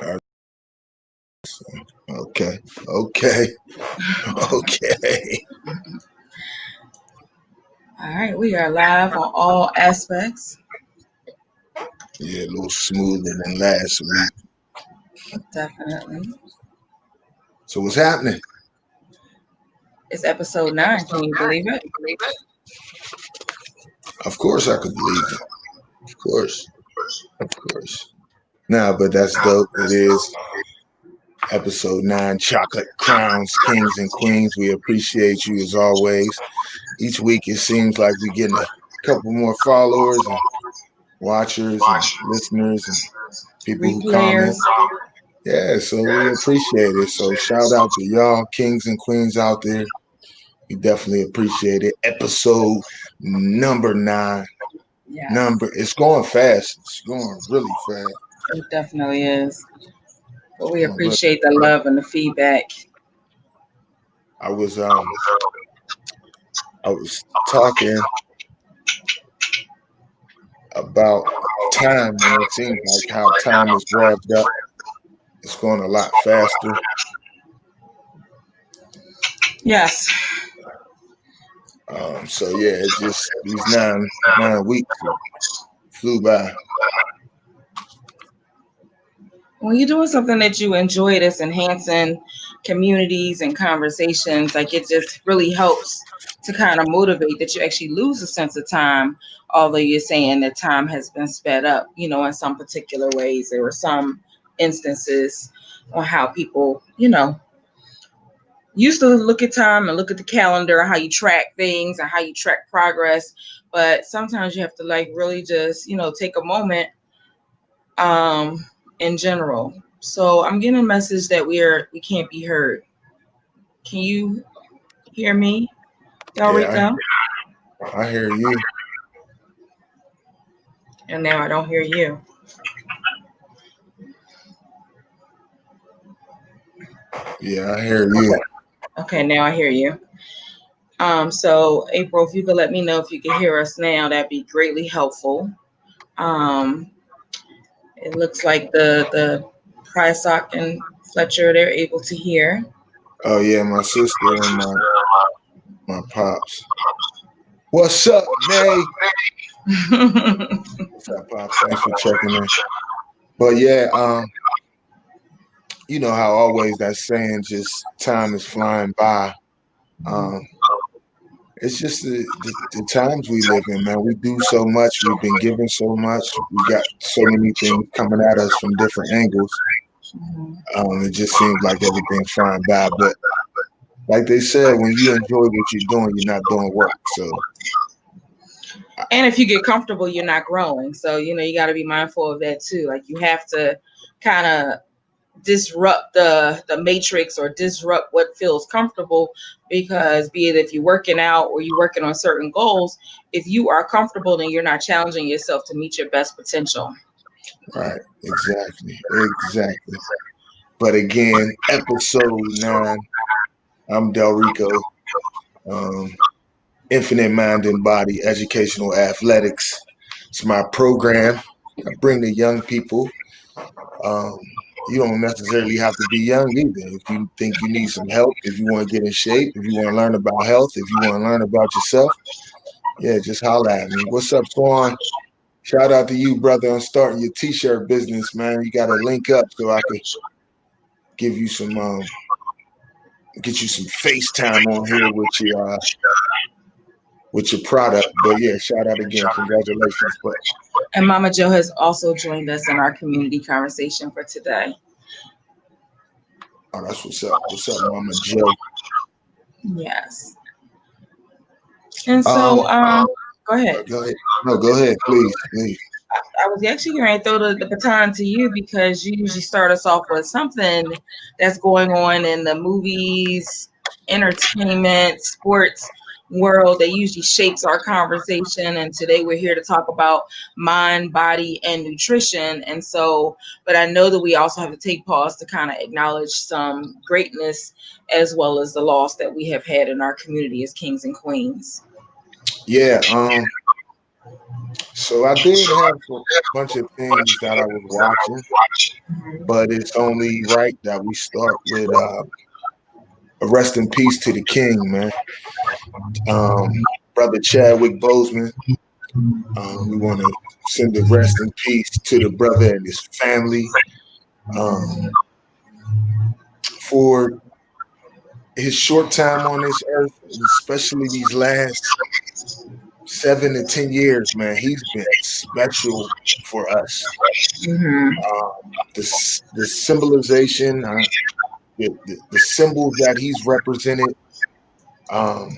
Uh, Okay. Okay. Okay. All right, we are live on all aspects. Yeah, a little smoother than last week. Definitely. So what's happening? It's episode 9. Can you believe it? Of course I could believe it. Of course. Of course. No, but that's dope. It is episode 9, Chocolate Crowns, Kings and Queens. We appreciate you as always. Each week it seems like we're getting a couple more followers and watchers and listeners and people who comment. Replayers. Yeah, so we appreciate it. So shout out to y'all, kings and queens out there. We definitely appreciate it. Episode number 9. Yes, It's going fast. It's going really fast. it definitely is. But we Going really. appreciate the love and the feedback. I was talking about time, and it seems like how time is revved up. It's going a lot faster. Yes. So yeah, it's just these 9 weeks flew by. When you're doing something that you enjoy that's enhancing communities and conversations, like it just really helps to kind of motivate that you actually lose a sense of time, although you're saying that time has been sped up, in some particular ways. There were some instances on how people, used to look at time and look at the calendar, how you track things and how you track progress. But sometimes you have to like really just, take a moment in general. So I'm getting a message that we can't be heard. Can you hear me, Del Yeah, Rico? I hear you. And now I don't hear you. Yeah, I hear you. Okay, now I hear you. So April, if you could let me know if you can hear us now, that'd be greatly helpful. Um, it looks like the Prysock and Fletcher, they're able to hear. Oh yeah, my sister and my pops. What's up, Nay? What's up, pops? Thanks for checking in. But yeah, you know how always that saying, just time is flying by. Um, it's just the times we live in, man. We do so much. We've been given so much. We got so many things coming at us from different angles. It just seems like everything's flying by. But like they said, when you enjoy what you're doing, you're not doing work. So, And if you get comfortable, you're not growing. So, you got to be mindful of that too. Like you have to kind of disrupt the matrix or disrupt what feels comfortable, because be it if you're working out or you're working on certain goals, if you are comfortable, then you're not challenging yourself to meet your best potential. right, exactly. But again, episode 9. I'm Del Rico. Infinite Mind and Body Educational Athletics. It's my program. I bring the young people. Um, you don't necessarily have to be young either. If you think you need some help, if you want to get in shape, if you want to learn about health, if you want to learn about yourself, yeah, just holler at me. What's up, Swan? Shout out to you, brother, on starting your t-shirt business, man. You got to link up so I could give you some, get you some FaceTime on here with your product. But yeah, shout out again. Congratulations. But And Mama Joe has also joined us in our community conversation for today. oh, that's what's up. What's up, Mama Joe? Yes. And so, go ahead. Go ahead. No, go ahead, please. I was actually going to throw the baton to you, because you usually start us off with something that's going on in the movies, entertainment, sports world that usually shapes our conversation. And today we're here to talk about mind, body, and nutrition. And so, but I know that we also have to take pause to kind of acknowledge some greatness as well as the loss that we have had in our community as kings and queens. Yeah. So I did have a bunch of things that I was watching, but it's only right that we start with a rest in peace to the king, man. Um, Brother Chadwick Boseman. We want to send a rest in peace to the brother and his family um, for his short time on this earth, especially these last 7 to 10 years, man. He's been special for us. Mm-hmm. The symbolization, the symbols that he's represented um,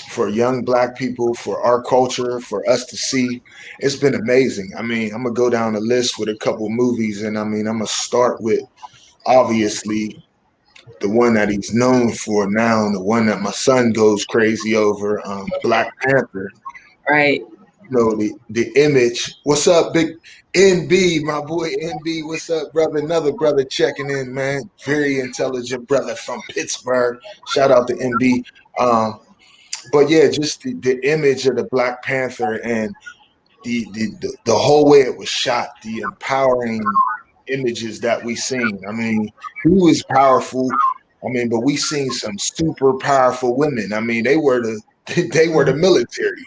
for young black people, for our culture, for us to see, it's been amazing. I mean, I'm gonna go down the list with a couple movies, and I mean, I'm gonna start with obviously the one that he's known for now, the one that my son goes crazy over, Black Panther. Right. You know, the image. What's up, big NB, my boy NB? What's up, brother? Another brother checking in, man. Very intelligent brother from Pittsburgh. Shout out to NB. Um, but yeah, just the image of the Black Panther and the whole way it was shot, the empowering images that we seen. I mean, he was powerful. I mean, but we seen some super powerful women. I mean, they were the they were the military.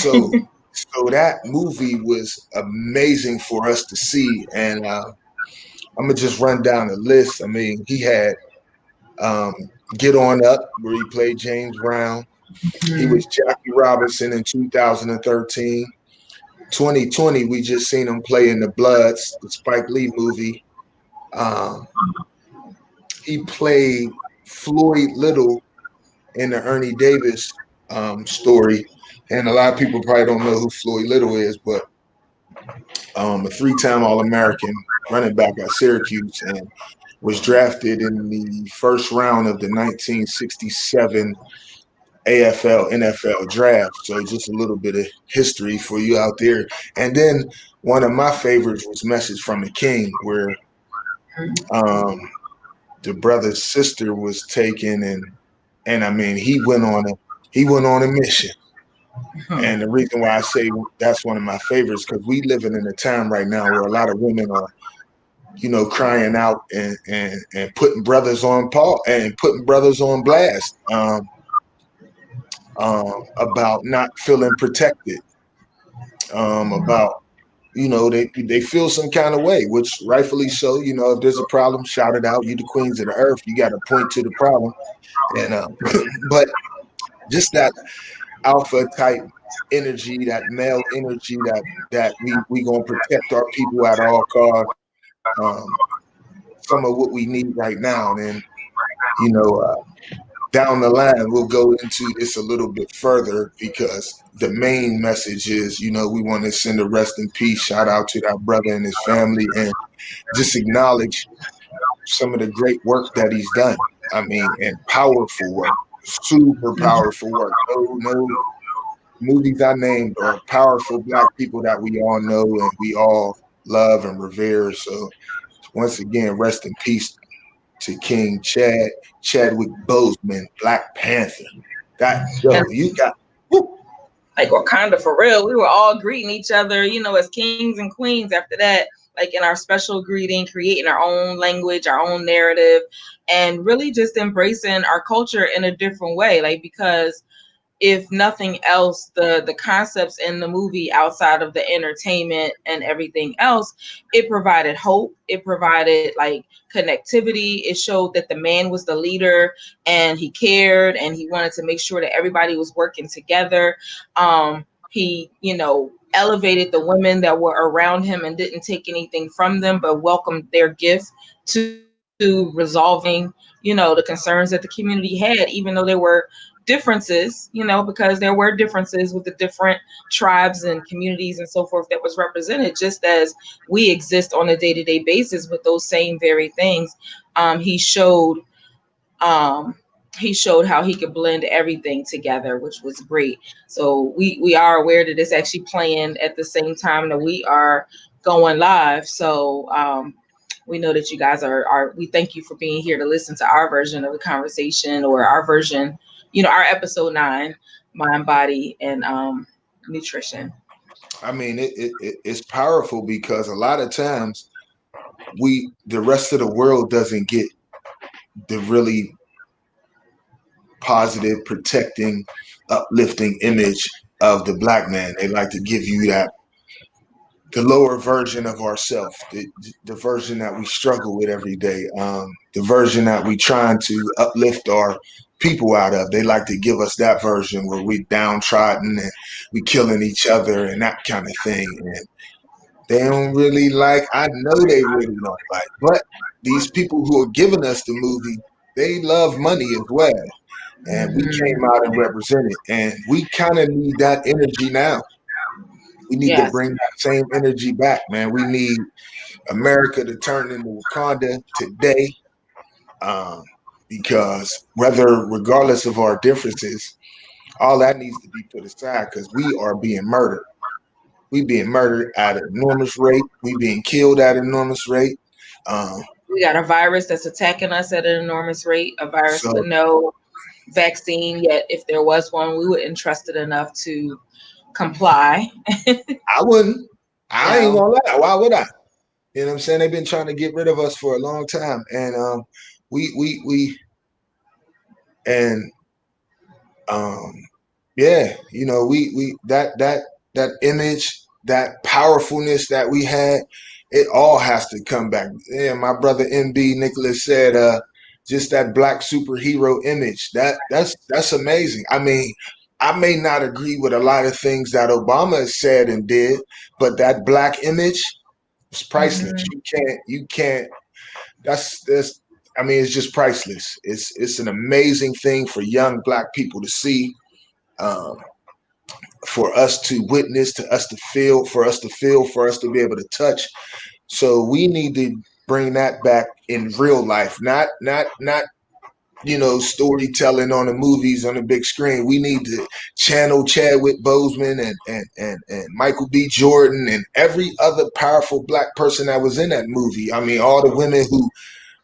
So that movie was amazing for us to see. And I'm gonna just run down the list. I mean, he had um, Get On Up, where he played James Brown. He Mm-hmm. was Jackie Robinson in 2013. 2020, we just seen him play in The Bloods, the Spike Lee movie. Um, he played Floyd Little in the Ernie Davis story. And a lot of people probably don't know who Floyd Little is, but a three-time All-American running back at Syracuse and was drafted in the first round of the 1967 AFL NFL draft. So just a little bit of history for you out there. And then one of my favorites was Message from the King, where um, the brother's sister was taken, and I mean he went on a mission. And the reason why I say that's one of my favorites because we living in a time right now where a lot of women are, you know, crying out and putting brothers on Paul and putting brothers on blast about not feeling protected, about you know they feel some kind of way, which rightfully so. You know, if there's a problem, shout it out. You the queens of the earth. You got to point to the problem, and but just that alpha type energy, that male energy, that we gonna protect our people at all costs. Um, some of what we need right now, and you know, down the line we'll go into this a little bit further because the main message is, you know, we want to send a rest in peace, shout out to that brother and his family, and just acknowledge some of the great work that he's done. I mean, and powerful work, super powerful work. No movies I named are powerful black people that we all know and we all love and revere. So once again, rest in peace to King Chadwick Boseman, Black Panther. That And yo, you got woo, like Wakanda for real, we were all greeting each other, as kings and queens after that, like in our special greeting, creating our own language, our own narrative, and really just embracing our culture in a different way. Like, because if nothing else, the concepts in the movie, outside of the entertainment and everything else, it provided hope, it provided like connectivity, it showed that the man was the leader and he cared and he wanted to make sure that everybody was working together. He elevated the women that were around him and didn't take anything from them, but welcomed their gift to resolving the concerns that the community had, even though there were differences, because there were differences with the different tribes and communities and so forth that was represented, just as we exist on a day-to-day basis with those same very things. He showed um, he showed how he could blend everything together, which was great. So we are aware that it's actually playing at the same time that we are going live. So we know that you guys are. We thank you for being here to listen to our version of the conversation, or our version, our episode 9, mind, body, and nutrition. I mean, it's powerful because a lot of times the rest of the world doesn't get the really positive, protecting, uplifting image of the black man. They like to give you that the lower version of ourselves, the version that we struggle with every day, the version that we trying to uplift our people out of. They like to give us that version where we downtrodden and we killing each other and that kind of thing. And they don't really like. I know they really don't like. But these people who are giving us the movie, they love money as well. And we came Hmm. out and represented, and we kind of need that energy now. We need to Yes. bring that same energy back, man. We need America to turn into Wakanda today, um, because regardless of our differences, all that needs to be put aside because we are being murdered. We being murdered at an enormous rate. We being killed at an enormous rate. Um, We got a virus that's attacking us at an enormous rate, a virus with so no vaccine, yet if there was one, we wouldn't trust it enough to comply. I wouldn't. I ain't No. gonna lie. Why would I? You know what I'm saying? They've been trying to get rid of us for a long time, and we and um yeah, we that image, that powerfulness that we had, it all has to come back. Yeah, my brother MB Nicholas said, just that black superhero image. That's amazing. I mean, I may not agree with a lot of things that Obama has said and did, but that black image is priceless. Hmm. You can't. That's. I mean, it's just priceless. It's an amazing thing for young black people to see, um, for us to witness, to us to feel, for us to be able to touch. So we need to bring that back in real life, not storytelling on the movies on the big screen. We need to channel Chadwick Boseman and Michael B. Jordan and every other powerful black person that was in that movie. I mean, all the women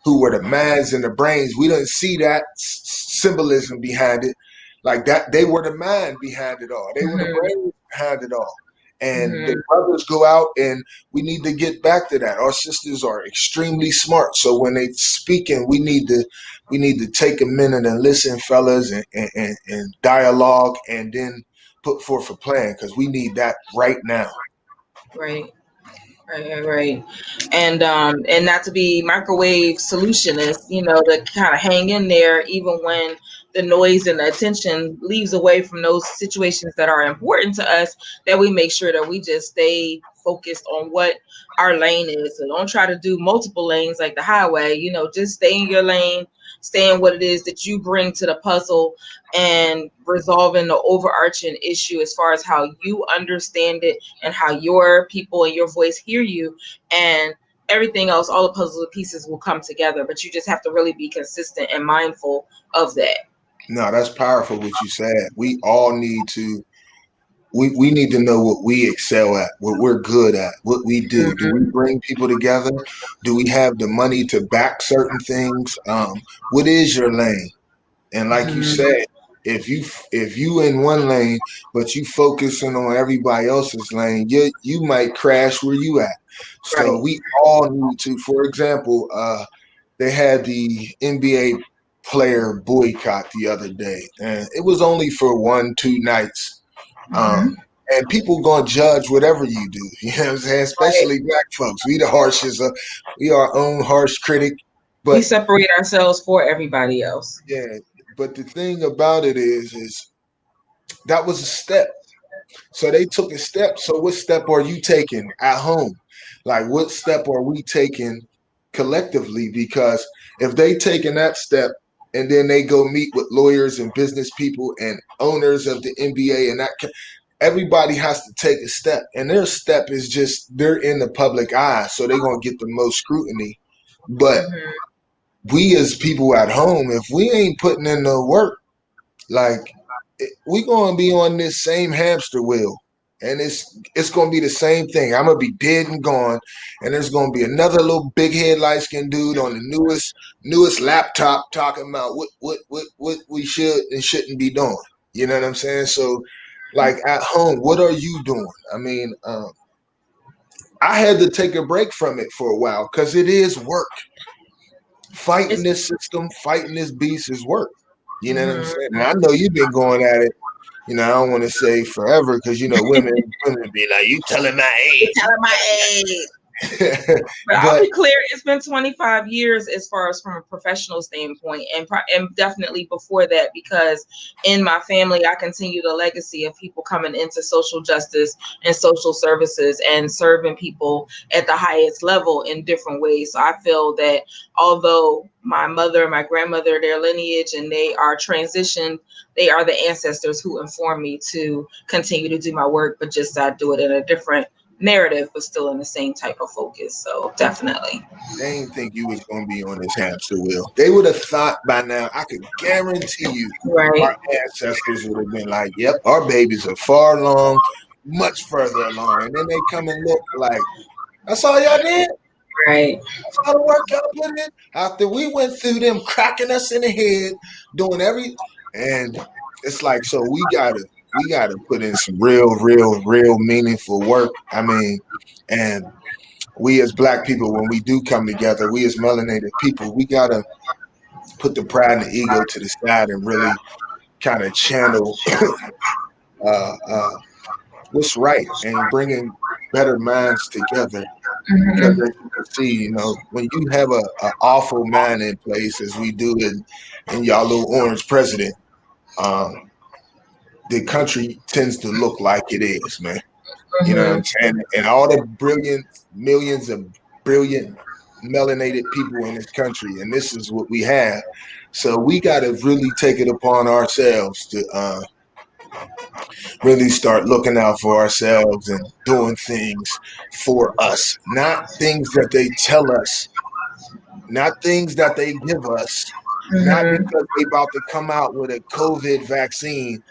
who were the minds and the brains. We didn't see that symbolism behind it. Like that, they were the mind behind it all. They were the Hmm. brains behind it all. And the Hmm. brothers go out, and we need to get back to that. Our sisters are extremely smart, so when they speaking, we need to take a minute and listen, fellas, and dialogue, and then put forth a plan because we need that right now. Right. Right. And not to be microwave solutionist, to kind of hang in there even when the noise and the attention leaves away from those situations that are important to us, that we make sure that we just stay focused on what our lane is. So don't try to do multiple lanes like the highway, just stay in your lane, stay in what it is that you bring to the puzzle, and resolving the overarching issue as far as how you understand it and how your people and your voice hear you, and everything else, all the puzzle pieces will come together, but you just have to really be consistent and mindful of that. No, that's powerful what you said. We all need to we need to know what we excel at, what we're good at, what we do. Do we Mhm. bring people together? Do we have the money to back certain things? What is your lane? And like you Mhm. said, if you in one lane but you focusing on everybody else's lane, you might crash where you at. So Right. we all need to. For example, they had the NBA player boycott the other day, and it was only for 1, 2 nights, Mhm. and people gonna judge whatever you do. You know what I'm saying? Right. Especially black folks. We the harshest. We our own harsh critic. We But separate ourselves for everybody else. yeah, but the thing about it is that was a step. So they took a step. So what step are you taking at home? Like what step are we taking collectively? Because if they taking that step and then they go meet with lawyers and business people and owners of the NBA and everybody has to take a step. And their step is just they're in the public eye, so they're gonna get the most scrutiny. But Mhm. we as people at home, if we ain't putting in the work, like we gonna be on this same hamster wheel, and it's gonna be the same thing. I'm gonna be dead and gone, and there's gonna be another little big head light skinned dude on the newest laptop talking about what we should and shouldn't be doing. You know what I'm saying? So Like at home, what are you doing? I mean, I had to take a break from it for a while because it is work. Fighting It's this system, fighting this beast is work. You know what I'm mhm. saying? And I know you've been going at it. You know, I don't want to say forever because you know women be like, "You telling my You're age?" telling my age. But I'll But be clear, it's been 25 years as far as from a professional standpoint, and definitely before that, because in my family, I continue the legacy of people coming into social justice and social services and serving people at the highest level in different ways. So I feel that although my mother and my grandmother, their lineage, and they are transitioned, they are the ancestors who informed me to continue to do my work, but just I do it in a different narrative, but still in the same type of focus. So definitely. they didn't think you was gonna be on this hamster wheel. They would have thought by now. I could guarantee you, Right. our ancestors would have been like, "Yep, our babies are far along, much further along," and then they come and look like, "That's all y'all did." Right. That's all the work y'all put in. After we went through them cracking us in the head, doing and it's like so we gotta put in some real meaningful work. I mean, and we as black people, when we do come together, we as melanated people, we gotta put the pride and the ego to the side and really kind of channel uh, what's right and bringing better minds together. Because Hmm. as you can see, you know, when you have a awful man in place, as we do in y'all little orange president, um, the country tends to look like it is, man. You know what I'm Hmm. saying? And all the brilliant millions of brilliant melanated people in this country, and this is what we have. So we got to really take it upon ourselves to really start looking out for ourselves and doing things for us, not things that they tell us, not things that they give us, not Hmm. because they about to come out with a COVID vaccine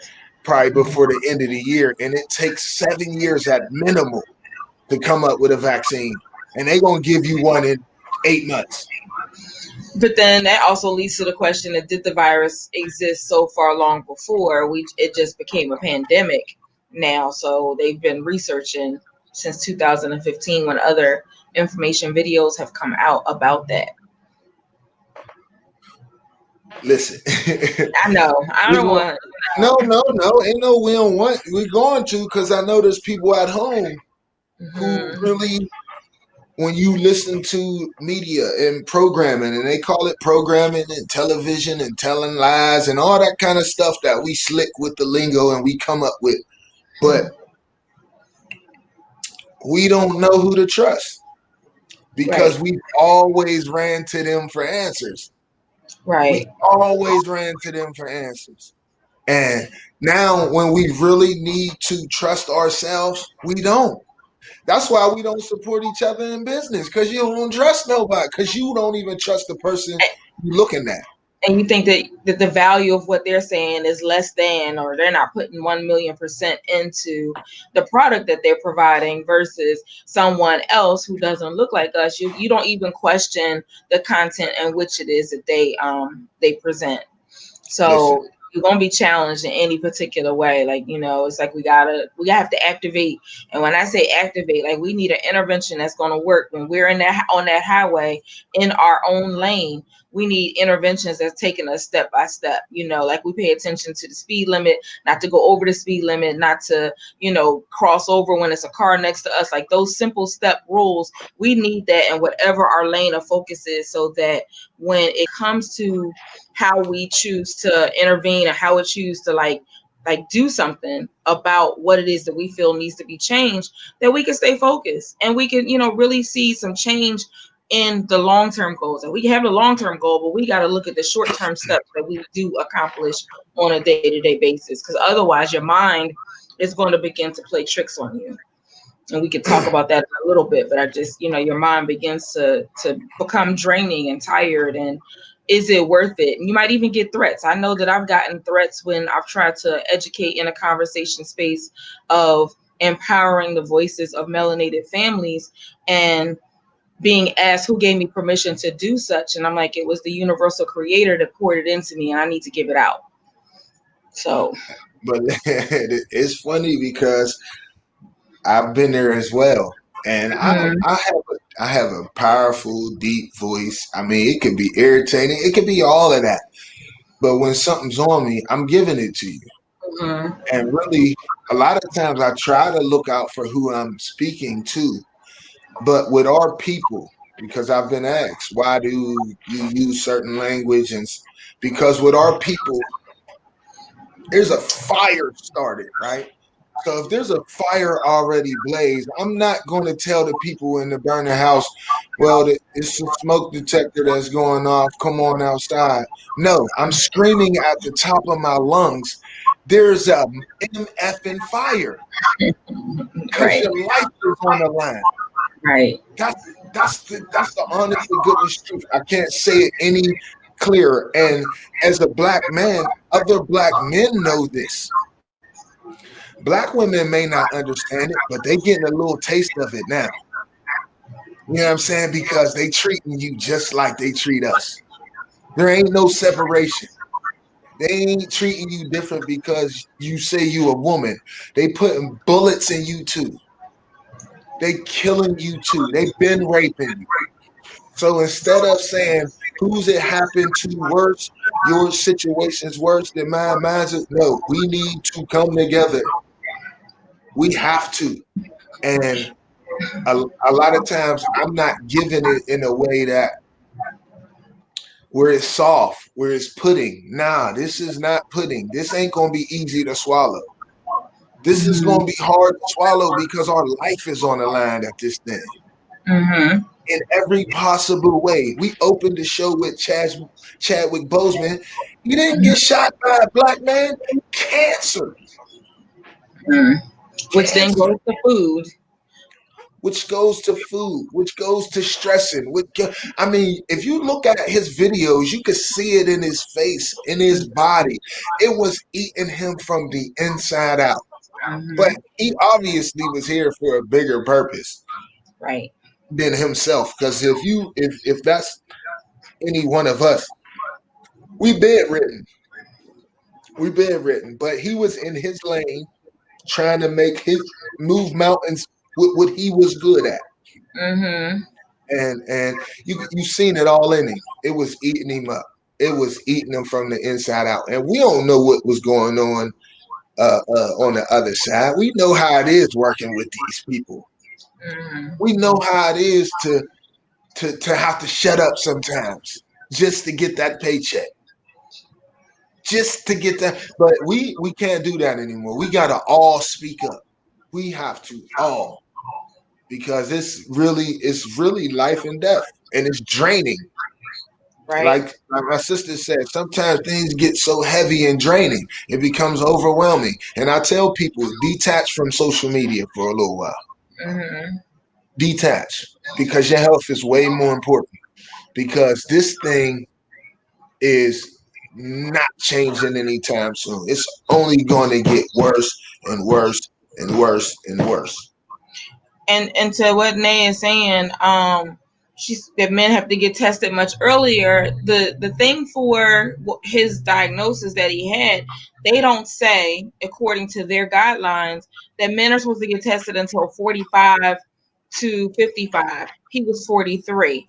probably before the end of the year, and it takes 7 years at minimum to come up with a vaccine, and they gonna give you one in 8 months. But then that also leads to the question that did the virus exist so far long before we it just became a pandemic now? So they've been researching since 2015 when other information videos have come out about that. Listen, I know. I we don't going want. no, ain't no we don't want. We're going to because I know there's people at home who Hmm. really when you listen to media and programming, and they call it programming and television and telling lies and all that kind of stuff that we slick with the lingo and we come up with, but we don't know who to trust Right. because we always ran to them for answers. We Right. always ran to them for answers. And now, when we really need to trust ourselves, we don't. That's why we don't support each other in business because you don't trust nobody because you don't even trust the person you're looking at. And you think that the value of what they're saying is less than, or they're not putting 1,000,000% into the product that they're providing versus someone else who doesn't look like us. You don't even question the content and which it is that they present. Listen, So you're gonna be challenged in any particular way. Like, it's like we have to activate. And when I say activate, like we need an intervention that's gonna work when we're in that on that highway in our own lane. We need interventions that's taking us step by step. Like we pay attention to the speed limit, not to go over the speed limit, not to, cross over when it's a car next to us. Like those simple step rules, we need that in whatever our lane of focus is, so that when it comes to how we choose to intervene and how we choose to like do something about what it is that we feel needs to be changed, that we can stay focused and we can really see some change in the long-term goals. And we have a long-term goal, but we got to look at the short-term steps that we do accomplish on a day-to-day basis, because otherwise your mind is going to begin to play tricks on you. And we could talk about that in a little bit, but I just, your mind begins to become draining and tired. And is it worth it? And you might even get threats. I know that I've gotten threats when I've tried to educate in a conversation space of empowering the voices of melanated families, and being asked who gave me permission to do such. And I'm like, it was the universal creator that poured it into me, and I need to give it out. So but it's funny because I've been there as well, and Mhm. I have a powerful, deep voice. I mean, it could be irritating, it could be all of that, but when something's on me, I'm giving it to you. Mhm. And really, a lot of times I try to look out for who I'm speaking to, but with our people, because I've been asked, why do you use certain language? And because with our people, there's a fire started, right? So if there's a fire already blazed, I'm not going to tell the people in the burning house, well, it's a smoke detector that's going off. Come on outside. No, I'm screaming at the top of my lungs. There's a MFing fire because Right. your life is on the line. Right. That's the honest to goodness truth. I can't say it any clearer. And as a black man, other black men know this. Black women may not understand it, but they getting a little taste of it now. You know what I'm saying? Because they treating you just like they treat us. There ain't no separation. They ain't treating you different because you say you a woman. They putting bullets in you too. They killing you too. They been raping you. So instead of saying who's it happened to worse, your situation's worse than mine, mine's no. We need to come together. We have to. And a lot of times I'm not giving it in a way that where it's soft, where it's pudding. Nah, this is not pudding. This ain't gonna be easy to swallow. This is Mhm. gonna be hard to swallow because our life is on the line at this thing. Mhm. In every possible way. We opened the show with Chadwick Boseman. He didn't get shot by a black man. Cancer. Mhm. Which then Cancer. goes to food. Which goes to food, which goes to stressing. I mean, if you look at his videos, you could see it in his face, in his body. It was eating him from the inside out. But Mhm. he obviously was here for a bigger purpose Right. than himself. Because if that's any one of us, we bedridden, we bedridden. But he was in his lane, trying to make his move mountains with what he was good at. Mhm. And you seen it all in him. It was eating him up. It was eating him from the inside out. And we don't know what was going on the other side. We know how it is working with these people. Mhm. We know how it is to have to shut up sometimes just to get that paycheck, just to get that. But we can't do that anymore. We gotta all speak up. We have to all because it's really life and death, and it's draining. Right. Like my sister said, sometimes things get so heavy and draining, it becomes overwhelming. And I tell people, detach from social media for a little while. Mhm. Detach because your health is way more important. Because this thing is not changing anytime soon. It's only going to get worse and worse and worse and worse. And to what Nay is saying, she's that men have to get tested much earlier. The thing for his diagnosis that he had, they don't say according to their guidelines that men are supposed to get tested until 45 to 55. He was 43.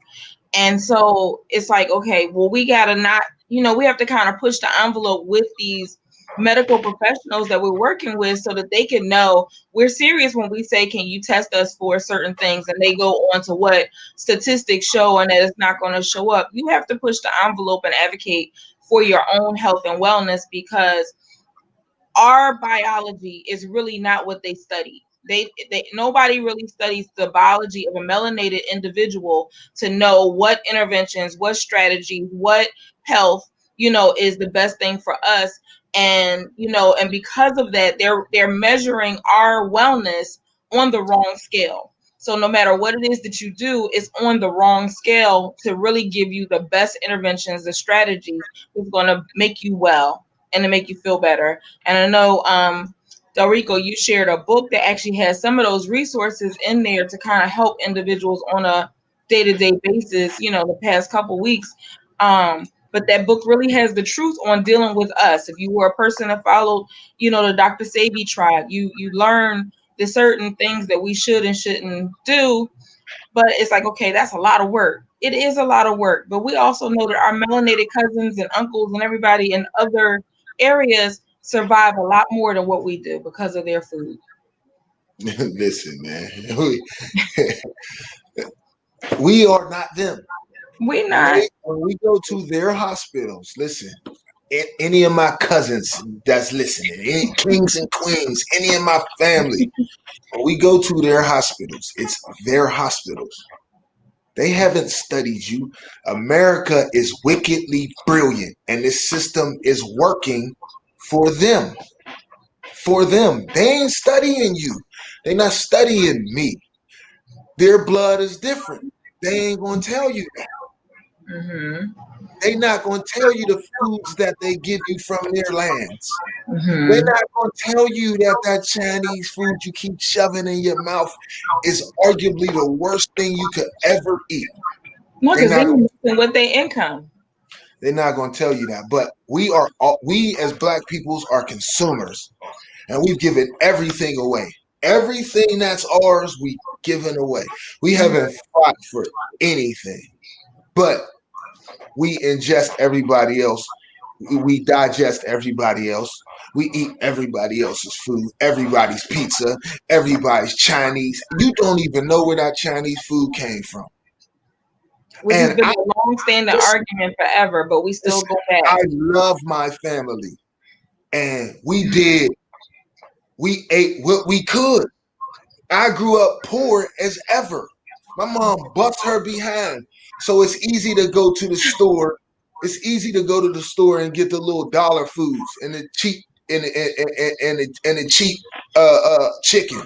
And so it's like, okay, well, we got to not, we have to kind of push the envelope with these medical professionals that we're working with so that they can know we're serious when we say, can you test us for certain things? And they go on to what statistics show and that it's not going to show up. You have to push the envelope and advocate for your own health and wellness because our biology is really not what they study. They nobody really studies the biology of a melanated individual to know what interventions, what strategies, what health, is the best thing for us. And and because of that, they're measuring our wellness on the wrong scale. So no matter what it is that you do, it's on the wrong scale to really give you the best interventions, the strategies that's going to make you well and to make you feel better. And I know, Delrico, you shared a book that actually has some of those resources in there to kind of help individuals on a day-to-day basis, the past couple weeks. but that book really has the truth on dealing with us. If you were a person that followed, the Dr. Sebi tribe, you learn the certain things that we should and shouldn't do. But it's like, okay, that's a lot of work. It is a lot of work. But we also know that our melanated cousins and uncles and everybody in other areas survive a lot more than what we do because of their food. Listen, man, we are not them. We When not. we go to their hospitals, listen, any of my cousins that's listening, any kings and queens, any of my family, when we go to their hospitals, it's their hospitals. They haven't studied you. America is wickedly brilliant, and this system is working for them. For them. They ain't studying you. They not studying me. Their blood is different. They ain't gonna tell you that. Mm-hmm. They not gonna tell you the foods that they give you from their lands. They're Mm-hmm. not gonna tell you that that Chinese food you keep shoving in your mouth is arguably the worst thing you could ever eat. No, They because they're not messing with their income. they're not gonna tell you that. But we as black peoples are consumers, and we've given everything away. Everything that's ours, we given away. We Mm-hmm. haven't fought for anything, but we ingest everybody else. We digest everybody else. We eat everybody else's food, everybody's pizza, everybody's Chinese. You don't even know where that Chinese food came from. Which has And been I a long-standing listen, argument forever, but we still listen, go back. I love my family, and we ate what we could. I grew up poor as ever. My mom bust her behind. So it's easy to go to the store. It's easy to go to the store and get the little dollar foods and the cheap and the cheap chicken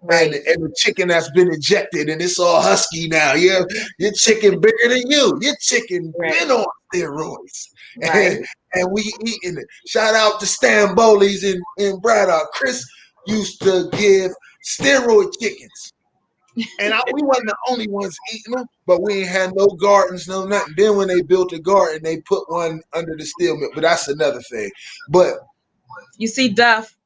Right. and the chicken that's been injected and it's all husky now. Yeah, your chicken bigger than you. Your chicken Right. been on steroids. Right. And we eating it. Shout out to Stan Bowley's in Braddock. Chris used to give steroid chickens. And we wasn't the only ones eating them, but we ain't had no gardens, no nothing. Then when they built a garden, they put one under the steel mill. But that's another thing. But You see Duff.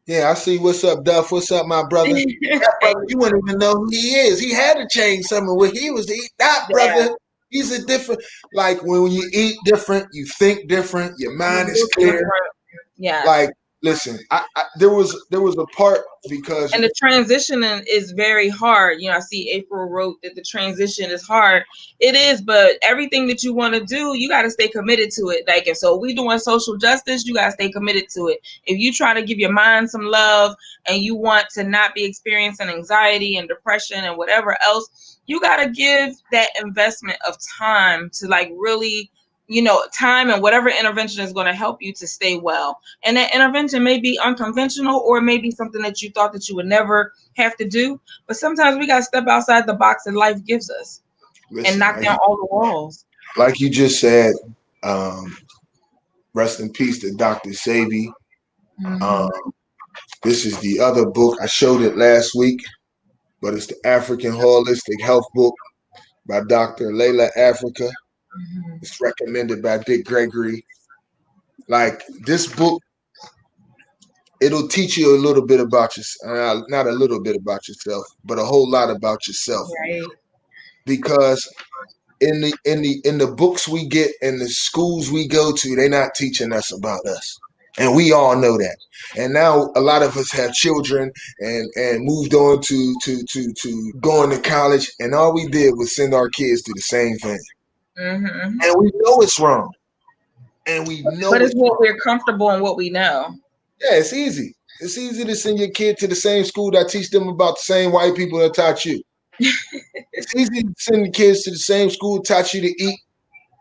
yeah, I see. What's up, Duff? What's up, my brother? That brother, you wouldn't even know who he is. He had to change some of what he was eating. That Yeah. brother, he's a different. Like when you eat different, you think different. Your You mind is look clear. different. Yes. Like, listen, there was a part because And the transition is very hard. I see April wrote that the transition is hard. It is, but everything that you want to do, you got to stay committed to it. Like, and so we doing social justice, you got to stay committed to it. If you try to give your mind some love and you want to not be experiencing anxiety and depression and whatever else, you got to give that investment of time to like really, time and whatever intervention is going to help you to stay well. And that intervention may be unconventional or it may be something that you thought that you would never have to do. But sometimes we got to step outside the box that life gives us and listen, knock down all the walls. like you just said, um, rest in peace to Dr. Sebi. Um, Mm-hmm. this is the other book. I showed it last week, but it's the African Holistic Health book by Dr. Layla Africa. Mm-hmm. It's recommended by Dick Gregory. Like this book, it'll teach you a little bit about yourself, not a little bit about yourself, but a whole lot about yourself. Right. Because in the books we get in the schools we go to, they're not teaching us about us. And we all know that. And now a lot of us have children and moved on to going to college, and all we did was send our kids to the same thing. Mm-hmm. And we know it's wrong. And we But know it's it's what wrong. we're comfortable and what we know. Yeah, it's easy. It's easy to send your kid to the same school that teach them about the same white people that taught you. It's easy to send the kids to the same school that taught you to eat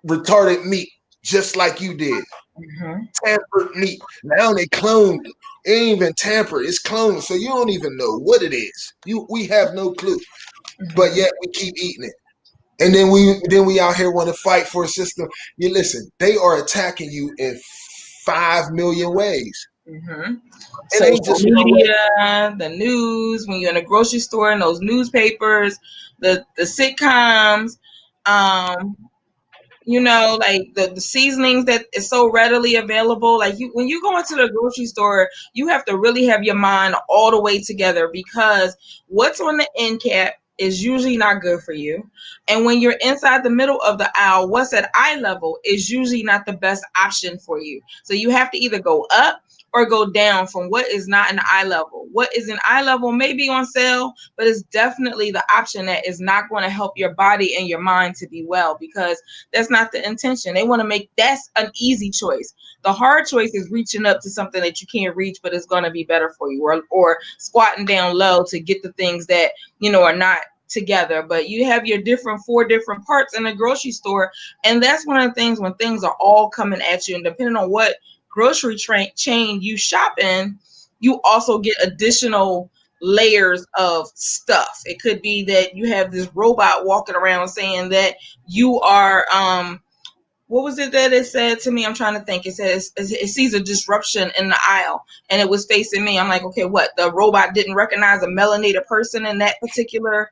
retarded meat just like you did. Mm-hmm. Tampered meat. Now they cloned it. It ain't even tampered. It's cloned. So you don't even know what it is. We have no clue. But Mm-hmm. yet we keep eating it. And then we out here want to fight for a system. You listen, they are attacking you in 5 million ways. Mm-hmm. It ain't Social just one way. media, the news, when you're in a grocery store and those newspapers, the sitcoms, um, like the seasonings that is so readily available. Like when you go into the grocery store, you have to really have your mind all the way together, because what's on the end cap is usually not good for you. And when you're inside the middle of the aisle, what's at eye level is usually not the best option for you. So you have to either go up or go down from what is not an eye level. What is an eye level may be on sale, but it's definitely the option that is not going to help your body and your mind to be well, because that's not the intention. They want to make that's an easy choice. The hard choice is reaching up to something that you can't reach, but it's going to be better for you, or squatting down low to get the things that are not together. But you have your four different parts in a grocery store, and that's one of the things when things are all coming at you, and depending on what grocery chain you shop in, you also get additional layers of stuff. It could be that you have this robot walking around saying that you are what was it that it said to me? I'm trying to think. It says it sees a disruption in the aisle, and it was facing me. I'm like, okay, what? The robot didn't recognize a melanated person in that particular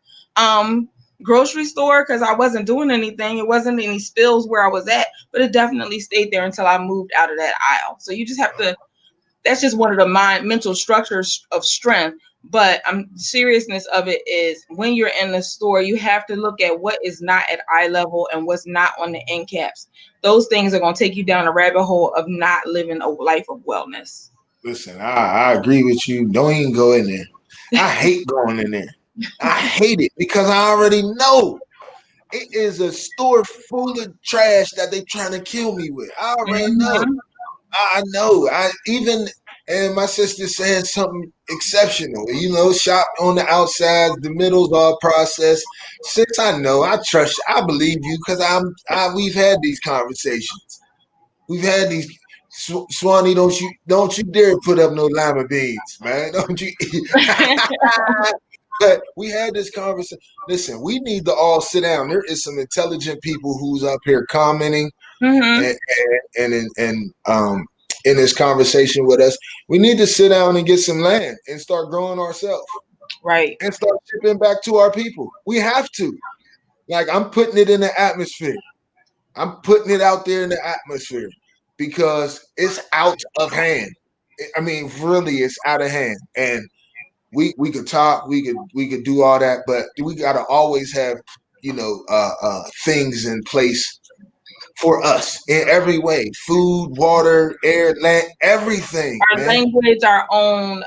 grocery store, because I wasn't doing anything. It wasn't any spills where I was at, but it definitely stayed there until I moved out of that aisle. So you just have to. That's just one of the mental structures of strength. But the seriousness of it is when you're in the store, you have to look at what is not at eye level and what's not on the end caps. Those things are going to take you down a rabbit hole of not living a life of wellness. Listen, I agree with you. Don't even go in there. I hate going in there. I hate it because I already know it is a store full of trash that they trying to kill me with. I already know. Mm-hmm. I know. I even and my sister said something exceptional. Shop on the outside, the middle's all processed. Since I know, I trust, I believe you because we've had these conversations. We've had these. Swanee, don't you dare put up no lima beans, man. Don't you? But we had this conversation. Listen, we need to all sit down. There is some intelligent people who's up here commenting Mm-hmm. and in this conversation with us. We need to sit down and get some land and start growing ourselves Right. and start shipping back to our people. We have to. Like I'm putting it in the atmosphere. I'm putting it out there in the atmosphere because it's out of hand. I mean, really, it's out of hand. And we could talk, we could do all that, but we gotta always have things in place for us in every way: food, water, air, land, everything, Our man. language, our own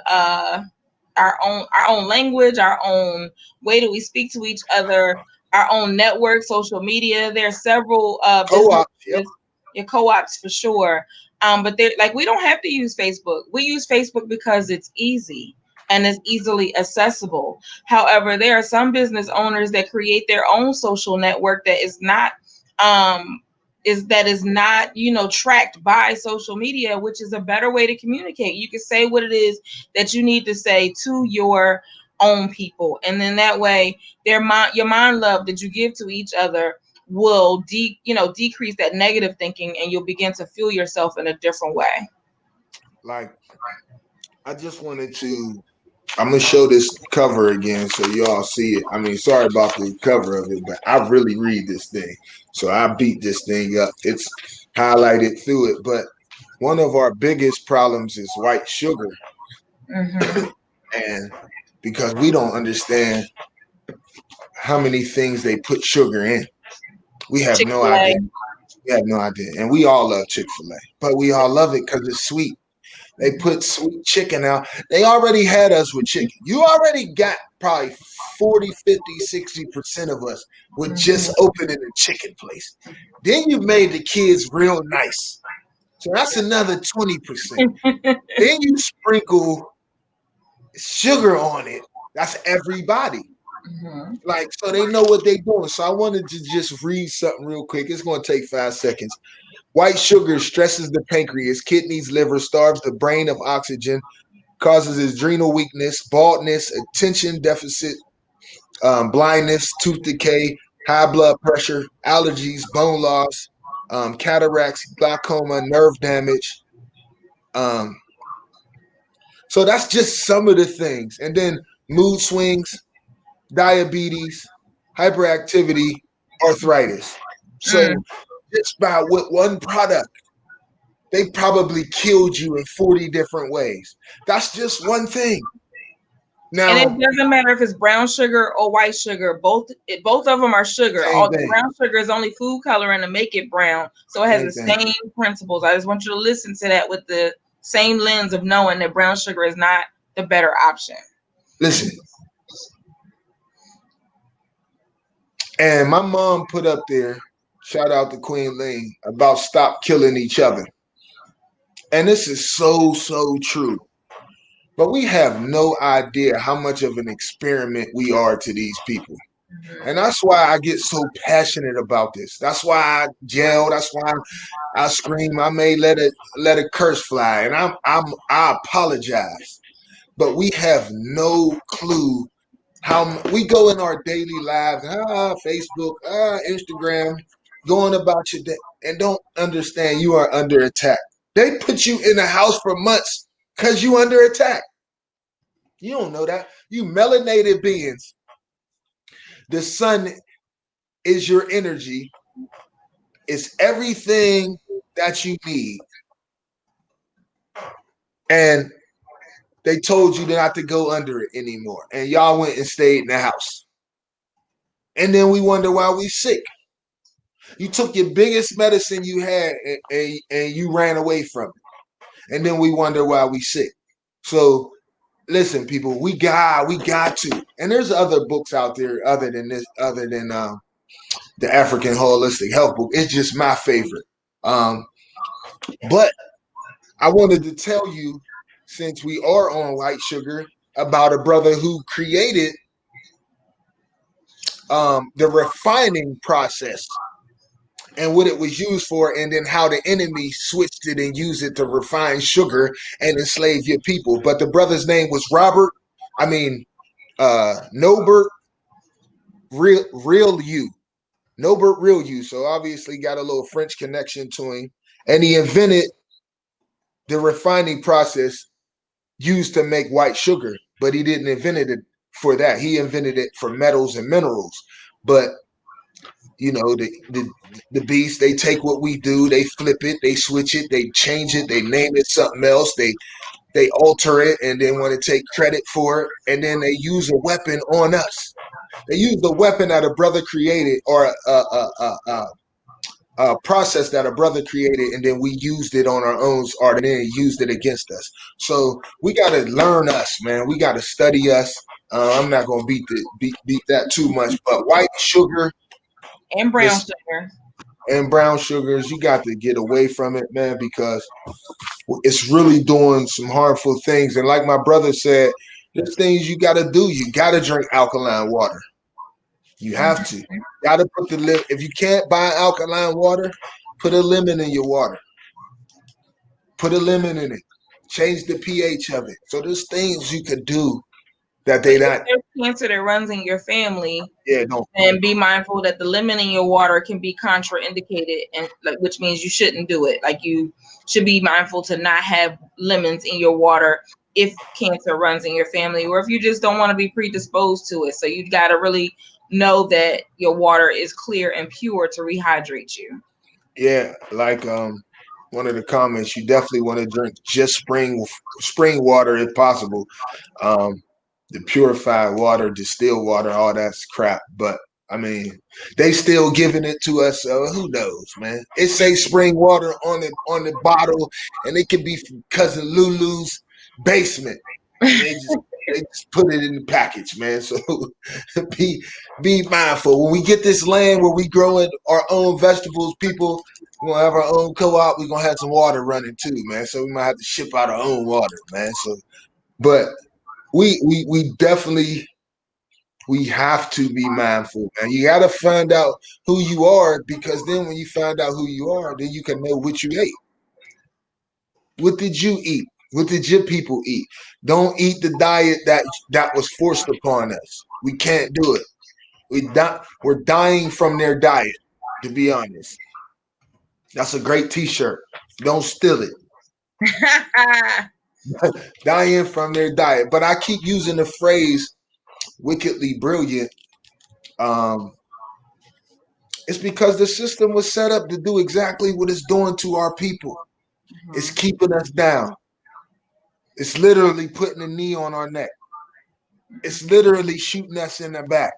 language, our own way that we speak to each other, our own network, social media. There are several Co-op, yep. businesses, your co-ops for sure. But they're like, we don't have to use Facebook. We use Facebook because it's easy and it's easily accessible. However, there are some business owners that create their own social network that is not um not tracked by social media, which is a better way to communicate. You can say what it is that you need to say to your own people, and then that way your mind love that you give to each other will decrease that negative thinking, and you'll begin to feel yourself in a different way. Like I just wanted to. I'm gonna show this cover again so y'all see it. I mean, sorry about the cover of it, but I really read this thing, so I beat this thing up. It's highlighted through it, but one of our biggest problems is white sugar, Mm-hmm. and because we don't understand how many things they put sugar in, we have no Chick-fil-A. idea. We have no idea, and we all love Chick-fil-A, but we all love it because it's sweet. They put sweet chicken out. They already had us with chicken. You already got probably 40, 50, 60% of us with just opening a chicken place. Then you made the kids real nice. So that's another 20%. Then you sprinkle sugar on it. That's everybody. Mhm. Like, so they know what they're doing. So I wanted to just read something real quick. It's going to take 5 seconds. White sugar stresses the pancreas, kidneys, liver, starves the brain of oxygen, causes adrenal weakness, baldness, attention deficit, blindness, tooth decay, high blood pressure, allergies, bone loss, cataracts, glaucoma, nerve damage. Um, so that's just some of the things. And then mood swings, diabetes, hyperactivity, arthritis. So Mm. just by with one product. They probably killed you in 40 different ways. That's just one thing. And it Now, doesn't matter if it's brown sugar or white sugar. Both of them are sugar. same All the thing, brown sugar is only food coloring to make it brown, so it has same the thing. same principles. I just want you to listen to that with the same lens of knowing that brown sugar is not the better option. Listen, and my mom put up there, shout out to Queen Lee, about stop killing each other. And this is so, so true. But we have no idea how much of an experiment we are to these people. And that's why I get so passionate about this. That's why I yell. That's why I scream. I may let a curse fly, and I apologize. But we have no clue how we go in our daily lives, Facebook, Instagram, going about your day, and don't understand you are under attack. They put you in a house for months because you under attack. You don't know that. You melanated beings. The sun is your energy. It's everything that you need. And they told you not to go under it anymore. And y'all went and stayed in the house. And then we wonder why we sick. You took your biggest medicine you had and you ran away from it. And then we wonder why we sick. So listen, people, we got to. And there's other books out there other than this, other than the African Holistic Health book. It's just my favorite. Um, but I wanted to tell you, since we are on white sugar, about a brother who created the refining process and what it was used for, and then how the enemy switched it and used it to refine sugar and enslave your people. But the brother's name was Robert, I mean, Nobert Real You. Nobert Real You. So obviously got a little French connection to him. And he invented the refining process used to make white sugar, but he didn't invent it for that. He invented it for metals and minerals. But you know, the beast, they take what we do, they flip it, they switch it, they change it, they name it something else, they alter it, and then want to take credit for it, and then they use a weapon on us. They use the weapon that a brother created, or a process that a brother created, and then we used it on our own, or then used it against us. So we got to learn us, man. We got to study us. I'm not gonna beat that too much, but white sugar, And brown this sugar. and brown sugars, you got to get away from it, man, because it's really doing some harmful things. And like my brother said, there's things you got to do. You got to drink alkaline water. You have to. Got to put if you can't buy alkaline water, put a lemon in your water. Put a lemon in it. Change the pH of it. So there's things you could do that But they if not. there's cancer that runs in your family, Yeah, don't. and be mindful that the lemon in your water can be contraindicated, and like, which means you shouldn't do it. Like, you should be mindful to not have lemons in your water if cancer runs in your family, or if you just don't want to be predisposed to it. So you got to really know that your water is clear and pure to rehydrate you. Yeah, like one of the comments, you definitely want to drink just spring water if possible. Um, the purified water, distilled water, all that's crap. But I mean, they still giving it to us. So who knows, man? It say spring water on the bottle, and it could be from cousin Lulu's basement, and they just put it in the package, man. So be be mindful when we get this land where we growing our own vegetables, people. We're gonna have our own co-op. We're gonna have some water running too, man. So we might have to ship out our own water, man. So, but we definitely we have to be mindful, man. You got to find out who you are, because then when you find out who you are, then you can know what you ate. What did you eat? What did your people eat? Don't eat the diet that was forced upon us. We can't do it. We're dying from their diet. To be honest, that's a great T-shirt. Don't steal it. Dying from their diet. But I keep using the phrase "wickedly brilliant" um, It's because the system was set up to do exactly what it's doing to our people. It's Mhm. keeping us down. It's literally putting a knee on our neck. It's literally shooting us in the back.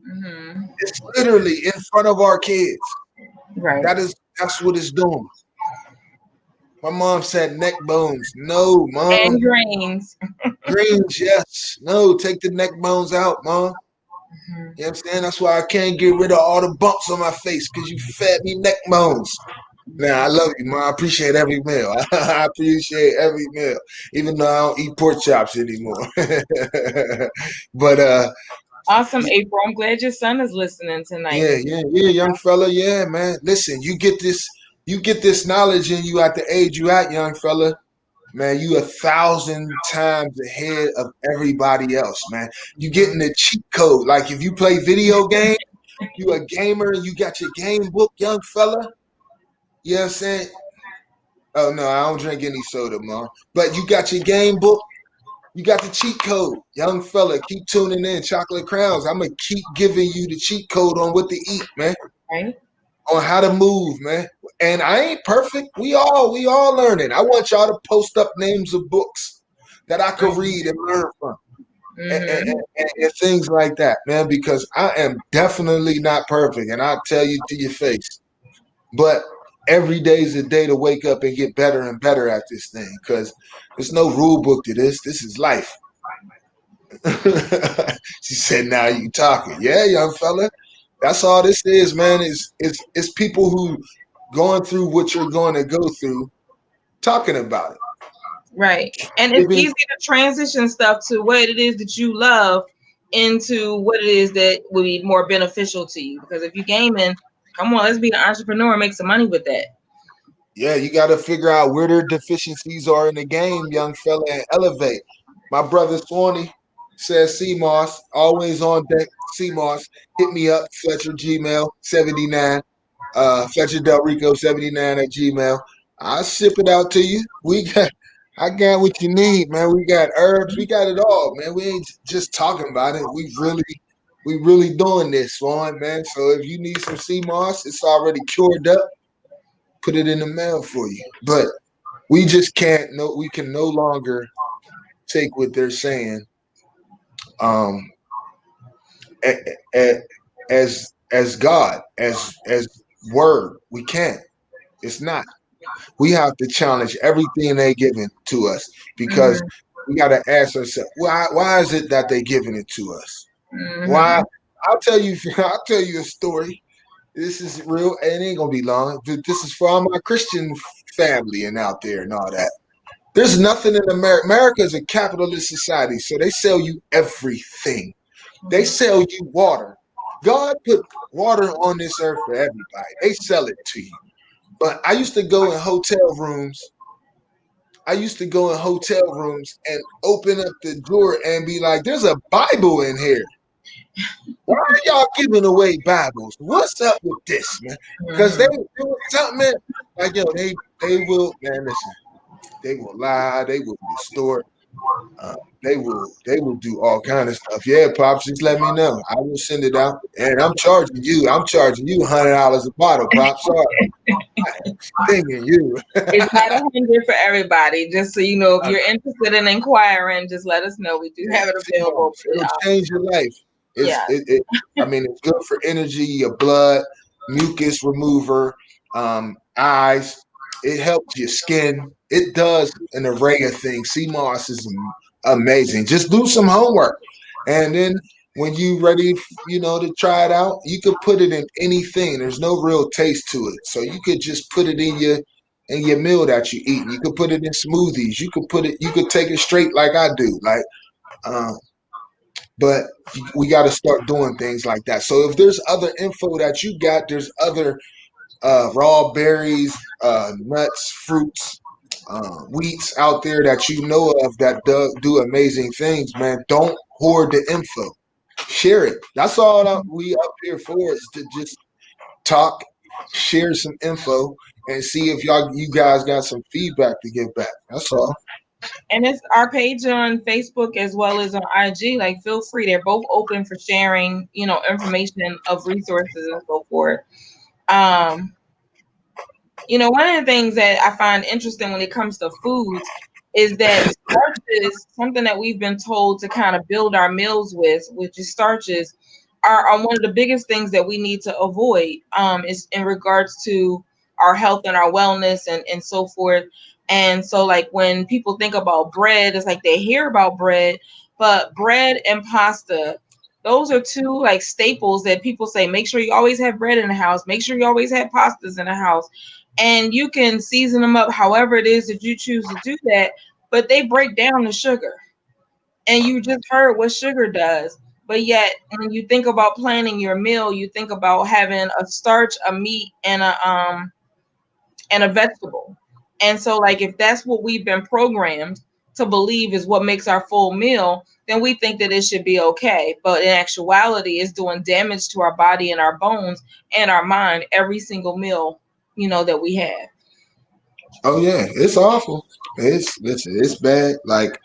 Mhm. It's literally in front of our kids. Right. That's what it's doing. My mom said neck bones. No, mom. And grains. Greens, yes. No, take the neck bones out, mom. Mhm. You know what I'm saying? That's why I can't get rid of all the bumps on my face because you fed me neck bones. Now, I love you, mom. I appreciate every meal. I appreciate every meal, even though I don't eat pork chops anymore. But Awesome, April. I'm glad your son is listening tonight. yeah, young fella, yeah, man. Listen, you get this knowledge in you at the age you at, young fella. Man, you 1,000 times ahead of everybody else, man. You getting the cheat code. Like if you play video game, you a gamer and you got your game book, young fella. You know what I'm saying? Oh no, I don't drink any soda, man. But you got your game book, you got the cheat code. Young fella, keep tuning in. Chocolate Crowns. I'm gonna keep giving you the cheat code on what to eat, man. Right? On how to move, man. And I ain't perfect. We all learning. I want y'all to post up names of books that I could read and learn from. Mm-hmm. And things like that, man, because I am definitely not perfect. And I'll tell you to your face. But every day is a day to wake up and get better and better at this thing because there's no rule book to this. This is life. She said, now you talking. Yeah, young fella. That's all this is, man. It's people who going through what you're going to go through, talking about it. Right. And it's Giving, easy to transition stuff to what it is that you love into what it is that will be more beneficial to you. Because if you're gaming, come on, let's be an entrepreneur and make some money with that. yeah, you got to figure out where their deficiencies are in the game, young fella, and elevate. My brother Swanee says CMOS, always on deck. CMOS, hit me up, Fletcher Gmail 79, Fletcher Del Rico 79 at Gmail. I'll ship it out to you. I got what you need, man. We got herbs, we got it all, man. We ain't just talking about it. We really doing this, Swan, man. So if you need some CMOS, it's already cured up. Put it in the mail for you. But we just can't. No, we can no longer take what they're saying um, as God, as word. We can't. It's not. We have to challenge everything they giving to us because Mm-hmm. we got to ask ourselves why is it that they giving it to us? Why? Mm-hmm. I'll tell you. I'll tell you a story. This is real. It ain't gonna be long. This is for all my Christian family and out there and all that. There's nothing in America. America is a capitalist society, so they sell you everything. They sell you water. God put water on this earth for everybody. They sell it to you. But I used to go in hotel rooms. I used to go in hotel rooms and open up the door and be like, "There's a Bible in here. Why are y'all giving away Bibles? What's up with this, man?" Because they Mm-hmm. doing something like they will, man. Listen, they will lie. They will distort. Uh, they will do all kind of stuff. Yeah, pops, just let me know. I will send it out, and I'm charging you. I'm charging you $100 a bottle, pops. Sorry, I am stinging you. It's not 100 for everybody. Just so you know, if you're interested in inquiring, just let us know. We do Yeah, have it available. CMOS. It'll change your life. It's Yeah. it. I mean, it's good for energy, your blood, mucus remover, eyes. It helps your skin. It does an array of things. CMOS is amazing. Just do some homework, and then when you ready, to try it out, you could put it in anything. There's no real taste to it, so you could just put it in your meal that you eat. You could put it in smoothies. You could put it. You could take it straight like I do, like. Um, but we got to start doing things like that. So if there's other info that you got, there's other raw berries, nuts, fruits, wheats out there that you know of that do amazing things, man. Don't hoard the info. Share it. That's all we up here for is to just talk, share some info, and see if you guys got some feedback to give back. That's all. And it's our page on Facebook as well as on IG. Like, feel free. They're both open for sharing, information of resources and so forth. Um, one of the things that I find interesting when it comes to foods is that starches, something that we've been told to kind of build our meals with, which is starches, are one of the biggest things that we need to avoid, is in regards to our health and our wellness and so forth. And so, like, when people think about bread, it's like they hear about bread, but bread and pasta, those are two like staples that people say, make sure you always have bread in the house, make sure you always have pastas in the house, and you can season them up however it is that you choose to do that, but they break down the sugar. And you just heard what sugar does. But yet, when you think about planning your meal, you think about having a starch, a meat, and a vegetable. And so, like, if that's what we've been programmed to believe is what makes our full meal, then we think that it should be okay. But in actuality, it's doing damage to our body and our bones and our mind every single meal, that we have. Oh yeah, it's awful. It's listen, it's bad. Like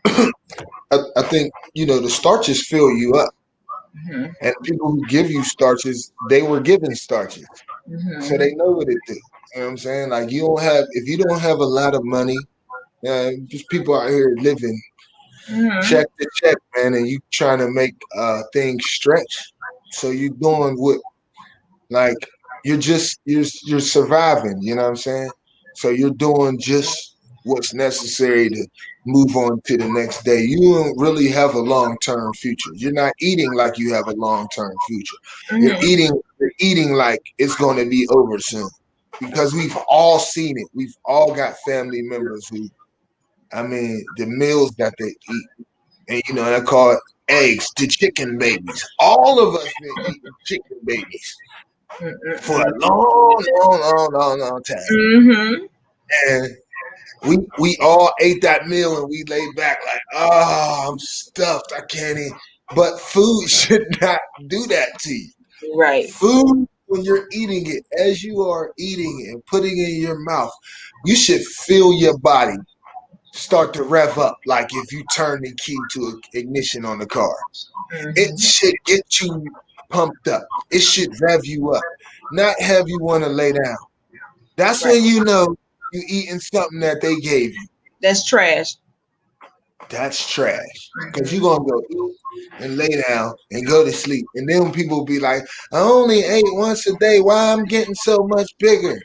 I think the starches fill you up, Hmm. and people who give you starches, they were given starches, so Hmm. they know what it do. You know what I'm saying? Like if you don't have a lot of money, just people out here living Hmm. check to check, man, and you trying to make things stretch. So you doing what like you're surviving, you know what I'm saying? So you're doing just what's necessary to move on to the next day. You don't really have a long-term future. You're not eating like you have a long-term future. You're Hmm. eating like it's going to be over soon. Because we've all seen it. We've all got family members who, I mean, the meals that they eat. And I call it eggs to chicken babies. All of us been eating chicken babies for a long, long, long, long, long time. Hmm. And we all ate that meal and we laid back like, oh, I'm stuffed. I can't eat. But food should not do that to you. Right. Food, when you're eating it, as you are eating it and putting it in your mouth, you should feel your body start to rev up like if you turn the key to ignition on the car. It Hmm. should get you pumped up. It should rev you up, not have you want to lay down. That's Right. when you know you eating something that they gave you. That's trash. That's trash. Because you're Hmm. going to go eat and lay down and go to sleep. And then people be like, I only ate once a day. Why I'm getting so much bigger?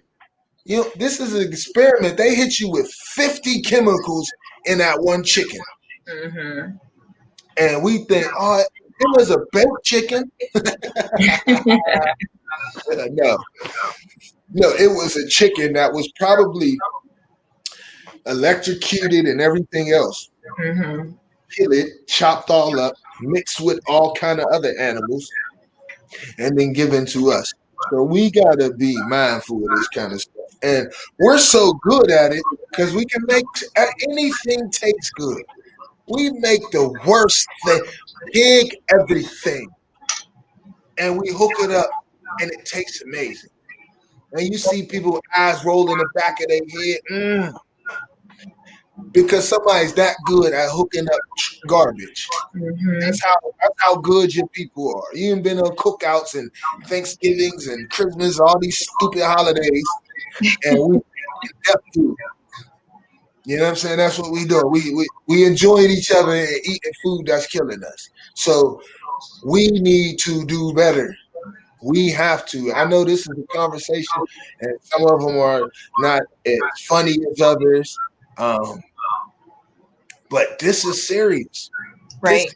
This is an experiment. They hit you with 50 chemicals in that one chicken. Hmm. And we think, oh, it was a baked chicken. No, no, it was a chicken that was probably electrocuted and everything else. Hmm. Kill it, chopped all up, mixed with all kind of other animals, and then given to us. So we gotta be mindful of this kind of stuff. And we're so good at it because we can make anything taste good. We make the worst thing, pig everything, and we hook it up, and it tastes amazing. And you see people eyes roll in the back of their head. Because somebody's that good at hooking up garbage. Hmm. That's how good your people are. You ain't been on cookouts and Thanksgivings and Christmas, all these stupid holidays, and we deaf food. You know what I'm saying? That's what we do. We enjoying each other and eating food that's killing us. So we need to do better. We have to. I know this is a conversation, and some of them are not as funny as others. Um, but this is serious. This Right.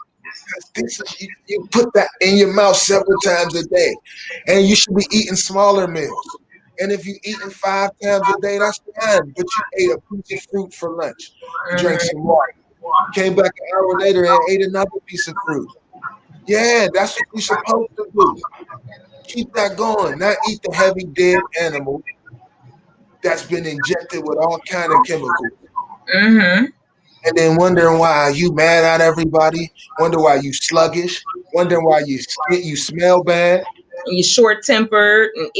this is you put that in your mouth several times a day, and you should be eating smaller meals. And if you're eating 5 times a day, that's fine. But you ate a piece of fruit for lunch. You drank Hmm. some water. Came back an hour later and ate another piece of fruit. Yeah, that's what you're supposed to do. Keep that going. Not eat the heavy dead animal that's been injected with all kind of chemicals. Hmm. And then wondering why you mad at everybody, wonder why you sluggish, wondering why you smell bad. You're short tempered and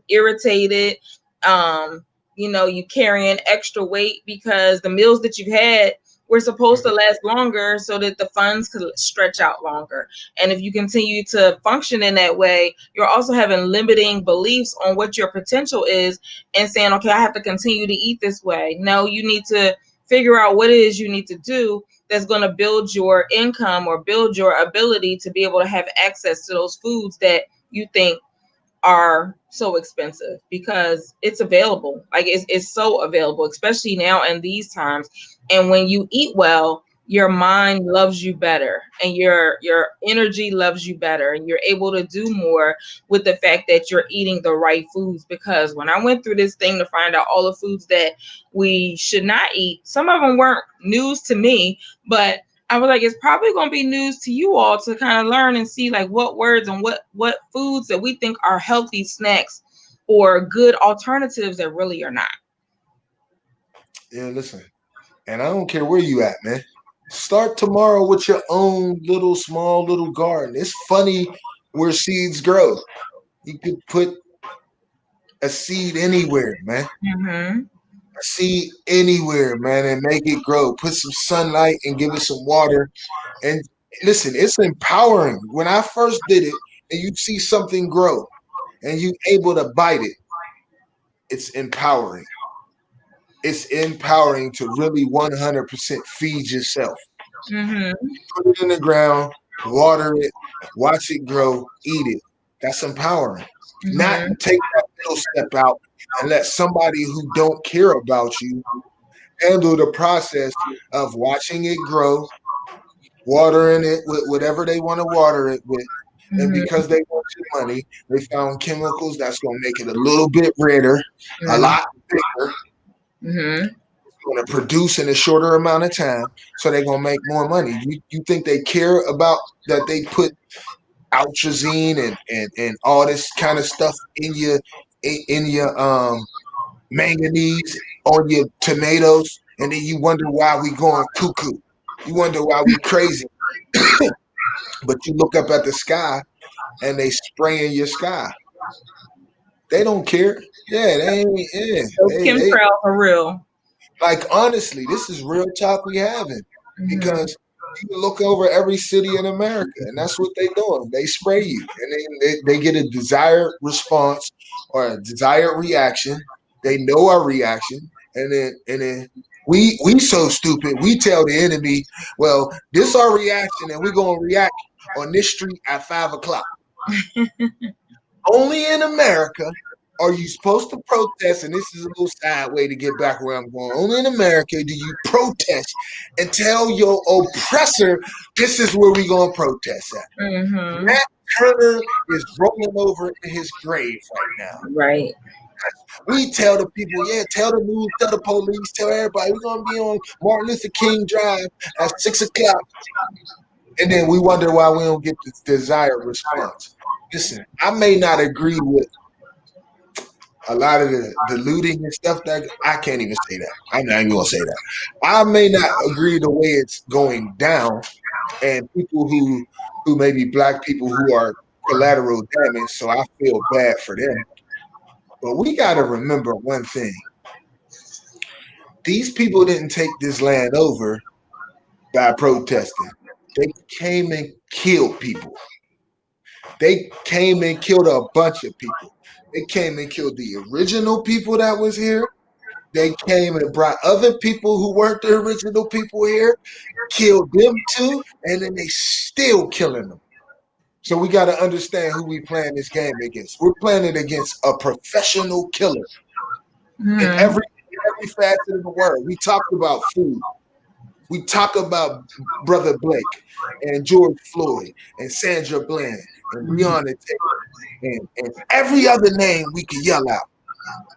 irritated. Um, you carrying extra weight because the meals that you had were supposed to last longer so that the funds could stretch out longer. And if you continue to function in that way, you're also having limiting beliefs on what your potential is and saying, okay, I have to continue to eat this way. No, you need to figure out what it is you need to do that's going to build your income or build your ability to be able to have access to those foods that you think are so expensive, because it's available. Like it's so available, especially now in these times. And when you eat well, your mind loves you better and your energy loves you better, and you're able to do more with the fact that you're eating the right foods. Because when I went through this thing to find out all the foods that we should not eat, some of them weren't news to me, but I was like, it's probably going to be news to you all to kind of learn and see like what words and what foods that we think are healthy snacks or good alternatives that really are not. Yeah, listen, and I don't care where you at, man. Start tomorrow with your own little small little garden. It's funny where seeds grow. You could put a seed anywhere, man. Mm-hmm. A seed anywhere, man, and make it grow. Put some sunlight and give it some water. And listen, it's empowering. When I first did it, and you see something grow, and you able to bite it, it's empowering. It's empowering to really 100% feed yourself. Mm-hmm. Put it in the ground, water it, watch it grow, eat it. That's empowering. Not Mm-hmm. take that middle step out and let somebody who don't care about you handle the process of watching it grow, watering it with whatever they want to water it with. And Mm-hmm. because they want your money, they found chemicals that's going to make it a little bit redder, a lot bigger, Mm-hmm. going to produce in a shorter amount of time, so they're going to make more money. You think they care about that they put altrazine and all this kind of stuff in your manganese on your tomatoes, and then you wonder why we going cuckoo. You wonder why we crazy. But you look up at the sky and they spraying your sky. They don't care. Yeah, they ain't. Yeah, Those they chemtrails are real. like honestly, this is real talk we having, Mm-hmm. because you can look over every city in America, and that's what they doing. They spray you, and they get a desired response or a desired reaction. They know our reaction, and then we so stupid. We tell the enemy, "Well, this our reaction, and we're gonna react on this street at 5 o'clock." Only in America are you supposed to protest, and this is a little side way to get back where I'm going. Only in America do you protest and tell your oppressor, this is where we gonna protest at. Mm-hmm. Matt Turner is rolling over in his grave right now. Right. We tell the people, yeah, tell the news, tell the police, tell everybody, we're gonna be on Martin Luther King Drive at 6 o'clock, and then we wonder why we don't get the desired response. Listen, I may not agree with a lot of the looting and stuff that I can't even say that. I'm not even gonna say that. I may not agree the way it's going down, and people who may be black people who are collateral damage, so I feel bad for them. But we gotta remember one thing. These people didn't take this land over by protesting. They came and killed people. They came and killed a bunch of people. They came and killed the original people that was here. They came and brought other people who weren't the original people here, killed them too, and then they still killing them. So we got to understand who we playing this game against. We're playing it against a professional killer in Mm-hmm. every facet of the world. We talked about food. We talk about Brother Blake and George Floyd and Sandra Bland and Breonna Taylor and every other name we could yell out.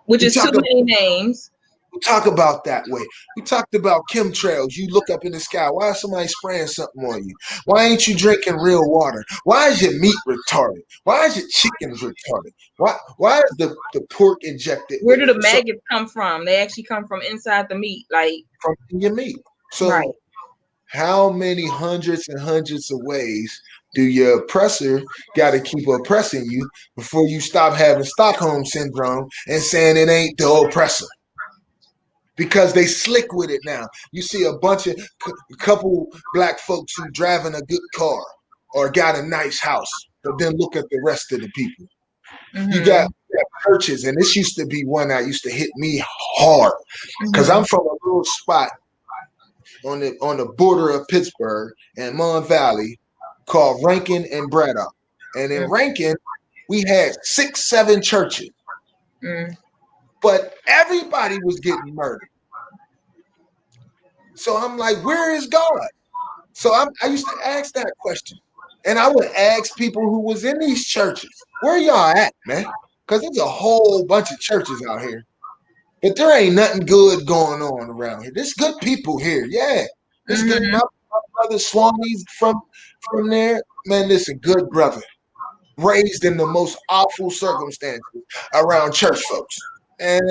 Which We is too talk many names. We talk about that way. We talked about chemtrails. You look up in the sky. Why is somebody spraying something on you? Why ain't you drinking real water? Why is your meat retarded? Why is your chickens retarded? Why is the pork injected Where with do the so maggots come from? They actually come from inside the meat. Like, from your meat? right. So how many hundreds and hundreds of ways do your oppressor got to keep oppressing you before you stop having Stockholm syndrome and saying it ain't the oppressor? because they slick with it now. You see a bunch of couple black folks who driving a good car or got a nice house, but then look at the rest of the people. You got Mhm. churches, and this used to be one that used to hit me hard because I'm Mhm. from a little spot on the border of Pittsburgh and Mon Valley called Rankin and Braddock. And in Rankin, we had 6, 7 churches, Mhm. but everybody was getting murdered. So I'm like, where is God? So I used to ask that question. And I would ask people who was in these churches, where y'all at, man? Because there's a whole bunch of churches out here. But there ain't nothing good going on around here. There's good people here. Yeah. There's good. Mhm. My brother Swami's from there. Man, listen, good brother. Raised in the most awful circumstances around church folks. And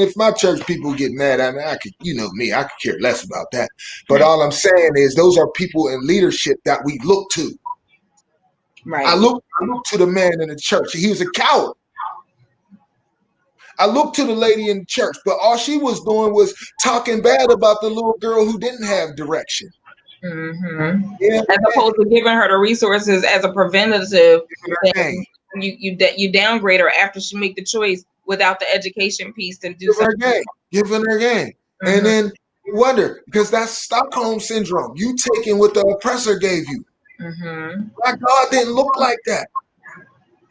if my church people get mad at me, I could, you know me, I could care less about that. But Right. all I'm saying is those are people in leadership that we look to. Right. I look to the man in the church. He was a coward. I looked to the lady in the church, but all she was doing was talking bad about the little girl who didn't have direction. Mhm. Yeah, As opposed to giving her the resources as a preventative thing, game. you downgrade her after she make the choice without the education piece to do Give her something. game. Giving her game. And Mhm. then you wonder, because that's Stockholm syndrome. You taking what the oppressor gave you. Mhm. My God didn't look like that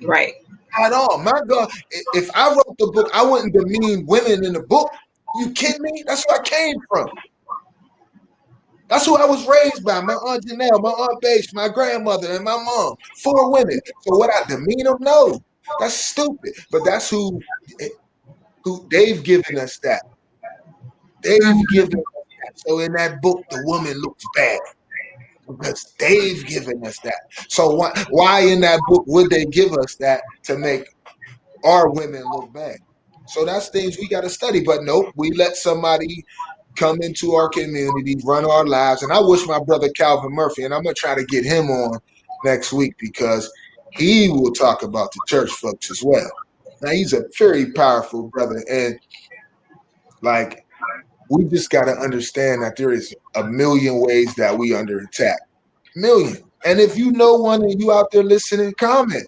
Right. at all. My God, if I wrote the book, I wouldn't demean women in the book. You kidding me? That's where I came from. That's who I was raised by. My Aunt Janelle, my Aunt Bache, my grandmother, and my mom. 4 women. So what I demean them? No. That's stupid. But that's who they've given us that. They've given Mhm. us that. So in that book, the woman looks bad because they've given us that. So why in that book would they give us that to make our women look bad? So that's things we got to study. But nope, we let somebody come into our community, run our lives. And I wish my brother Calvin Murphy, and I'm going to try to get him on next week because he will talk about the church folks as well. Now, he's a very powerful brother. And like, we just got to understand that there is a million ways that we under attack. Million. And if you know one and you out there listening, comment.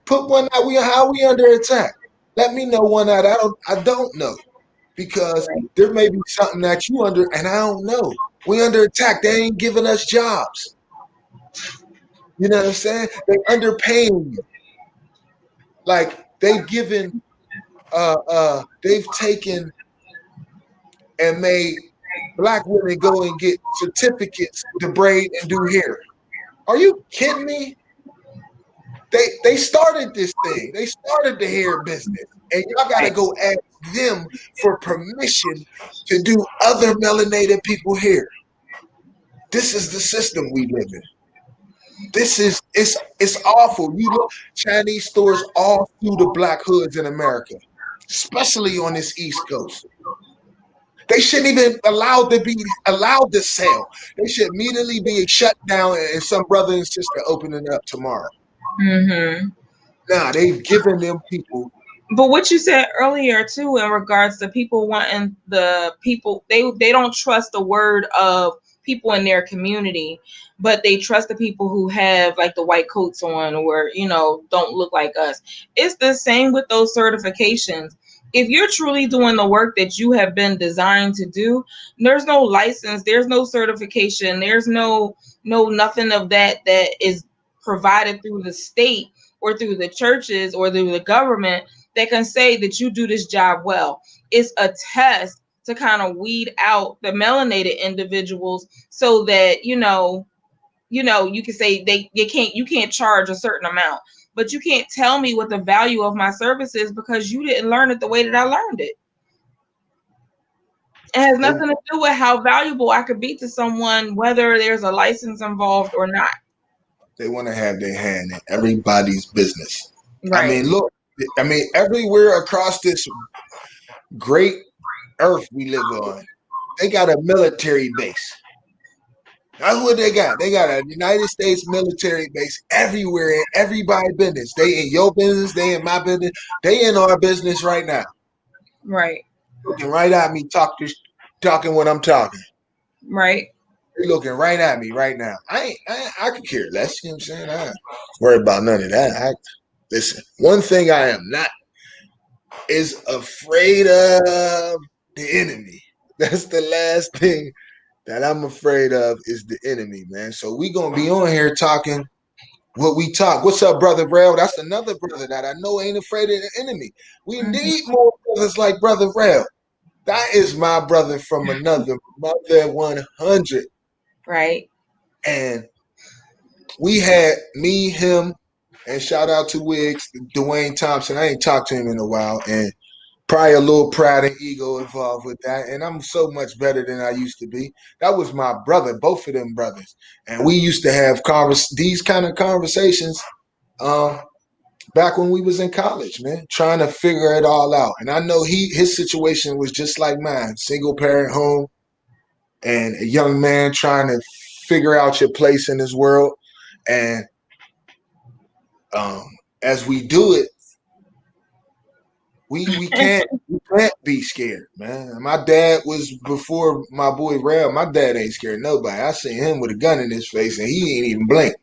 Put one out. How we under attack. Let me know one that I don't know because Right. there may be something that you under and I don't know. We under attack. They ain't giving us jobs. You know what I'm saying? They underpaying you. Like they've taken and made black women go and get certificates to braid and do hair. Are you kidding me? They started this thing. They started the hair business. And y'all gotta Right. go ask them for permission to do other melanated people hair. This is the system we live in. This is it's awful. You look Chinese stores all through the black hoods in America, especially on this East Coast. They shouldn't even allowed to sell. They should immediately be shut down and some brother and sister opening up tomorrow. Mhm. Nah, they've given them people. But what you said earlier too, in regards to people wanting the people, they don't trust the word of people in their community, but they trust the people who have like the white coats on or don't look like us. It's the same with those certifications. If you're truly doing the work that you have been designed to do, there's no license, there's no certification, there's no nothing of that is provided through the state or through the churches or through the government that can say that you do this job well. It's a test to kind of weed out the melanated individuals so that you can say you can't charge a certain amount, but you can't tell me what the value of my service is because you didn't learn it the way that I learned it. It has They nothing to do with how valuable I could be to someone, whether there's a license involved or not. they want to have their hand in everybody's business. I Right. mean, look. I mean, everywhere across this great earth we live on, they got a military base. That's what they got. They got a United States military base everywhere in everybody's business. They in your business, they in my business, they in our business right now. Right. Looking right at me, talk this. talking what I'm talking. Right. You're looking right at me right now. I could care less. You know what I'm saying? I ain't worried about none of that. Listen, one thing I am not is afraid of the enemy. That's the last thing that I'm afraid of is the enemy, man. So we gonna be on here talking what we talk. What's up, brother Rail? That's another brother that I know ain't afraid of the enemy. We Hmm. need more brothers like brother Rail. That is my brother from another mother 100. Right. And we had me, him, and shout out to Wiggs, Dwayne Thompson. I ain't talked to him in a while, and probably a little pride and ego involved with that. And I'm so much better than I used to be. That was my brother, both of them brothers, and we used to have these kind of conversations um, back when we was in college, man, trying to figure it all out. And I know his situation was just like mine, single parent home, and a young man trying to figure out your place in this world. And um, as we do it, we can't be scared, man. My dad was before my boy Rail. My dad ain't scared of nobody. I seen him with a gun in his face and he ain't even blink.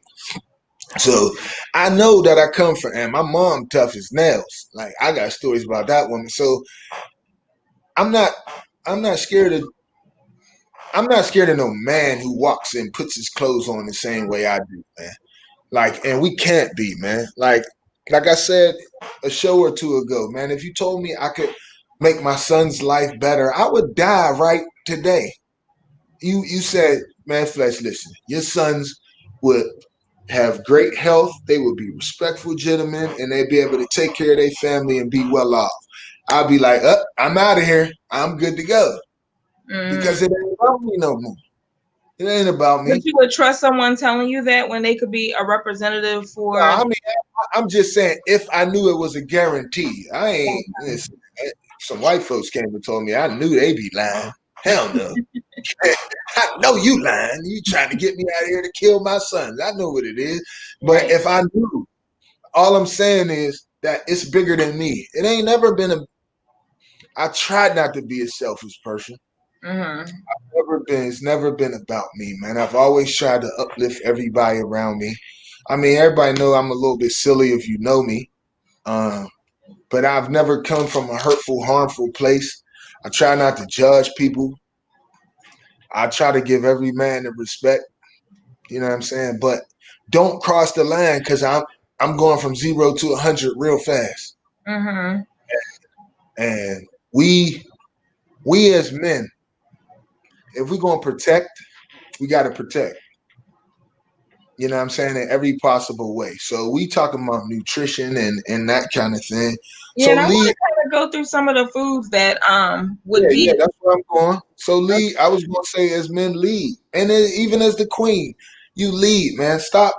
So I know that I come from, and my mom tough as nails. Like I got stories about that woman. So I'm not I'm not scared of I'm not scared of no man who walks and puts his clothes on the same way I do, man. Like, and we can't be, man. Like I said a show or two ago, man. If you told me I could make my son's life better, I would die right today. You said, man, Flesh, listen, your sons would have great health, they would be respectful gentlemen, and they'd be able to take care of their family and be well off. I'd be like, I'm out of here. I'm good to go. Mm. Because it ain't about me no more. It ain't about But me. you would trust someone telling you that when they could be a representative No, for. I mean, I'm just saying, if I knew it was a guarantee, I ain't. Listen, some white folks came and told me I knew they be lying. Hell no. I know you lying. You trying to get me out of here to kill my sons. I know what it is. But Right. if I knew, all I'm saying is that it's bigger than me. It ain't never been a. I tried not to be a selfish person. Mm-hmm. Never been. It's never been about me, man. I've always tried to uplift everybody around me. I mean, everybody know I'm a little bit silly if you know me. Um, but I've never come from a hurtful, harmful place. I try not to judge people. I try to give every man the respect. You know what I'm saying? But don't cross the line because I'm going from 0 to 100 real fast. Mm-hmm. And we as men, if we're gonna protect, we got to protect. You know what I'm saying, in every possible way. So we talking about nutrition and that kind of thing. Yeah, So and I want Lee, to kind of go through some of the foods that would yeah, be. yeah, that's where I'm going. So lead. I was gonna say as men lead, and then even as the queen, you lead, man. Stop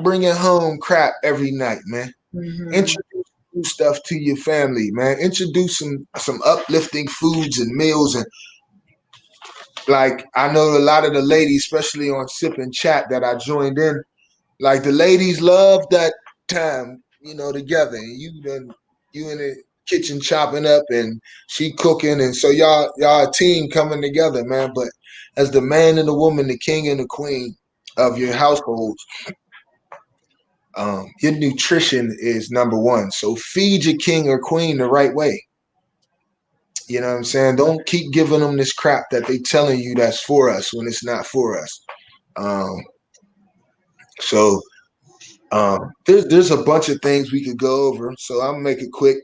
bringing home crap every night, man. Mm-hmm. Introduce new stuff to your family, man. Introduce some uplifting foods and meals, and like I know a lot of the ladies, especially on Sip and Chat that I joined in. Like the ladies love that time, together. And you in the kitchen chopping up and she cooking, and so y'all a team coming together, man. But as the man and the woman, the king and the queen of your household, your nutrition is number one. So feed your king or queen the right way. You know what I'm saying? Don't keep giving them this crap that they telling you that's for us when it's not for us. Um, so there's a bunch of things we could go over, so I'll make it quick.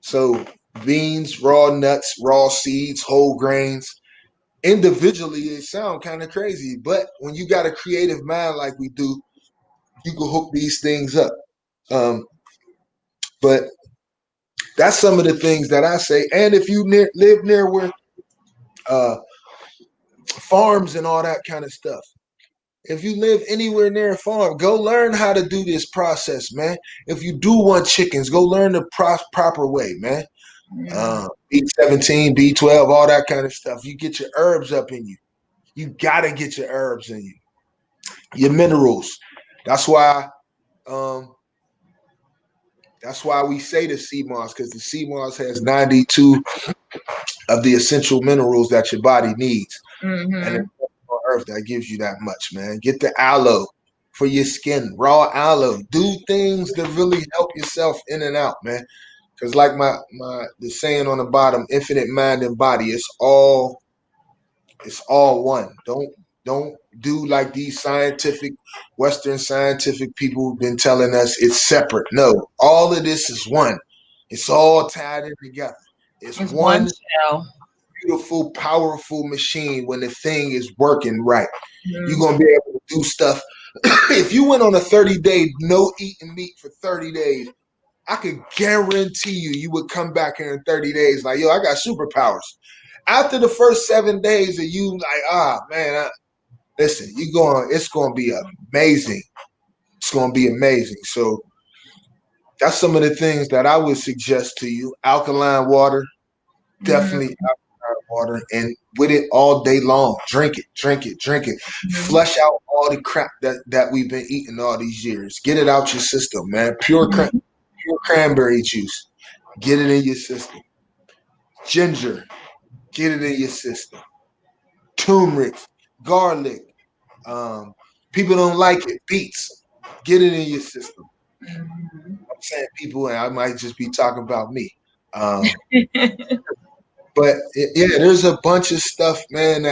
So beans, raw nuts, raw seeds, whole grains. Individually, it sound kind of crazy, but when you got a creative mind like we do, you can hook these things up. Um, but that's some of the things that I say. And if you live near where uh, farms and all that kind of stuff, if you live anywhere near a farm, go learn how to do this process, man. If you do want chickens, go learn the proper way, man. Mm-hmm. B17, B12, all that kind of stuff. You get your herbs up in you. You gotta get your herbs in you. Your minerals. That's why. Um, that's why we say the sea moss, because the sea moss has 92 of the essential minerals that your body needs. And Mm-hmm. it's on earth that gives you that much, man. Get the aloe for your skin, raw aloe. Do things to really help yourself in and out, man. Because like my the saying on the bottom, infinite mind and body, it's all one. Don't do like these scientific Western scientific people have been telling us it's separate. No, all of this is one. It's all tied in together. It's It's one one shell. beautiful, powerful machine when the thing is working right. You're Mm-hmm. gonna be able to do stuff. If you went on a 30-day no eating meat for 30 days, I could guarantee you would come back here in 30 days like, yo, I got superpowers. After the first 7 days of you like, man, listen, it's gonna be amazing. It's gonna be amazing. So that's some of the things that I would suggest to you. Alkaline water, definitely Mm-hmm. alkaline water, and with it all day long. Drink it, drink it, drink it. Mm-hmm. Flush out all the crap that we've been eating all these years. Get it out your system, man. Pure cranberry juice. Get it in your system. Ginger, get it in your system. Turmeric, garlic. Um, People don't like it. Beets, get it in your system. Mm-hmm. I'm saying people, and I might just be talking about me. Um, but yeah, there's a bunch of stuff, man.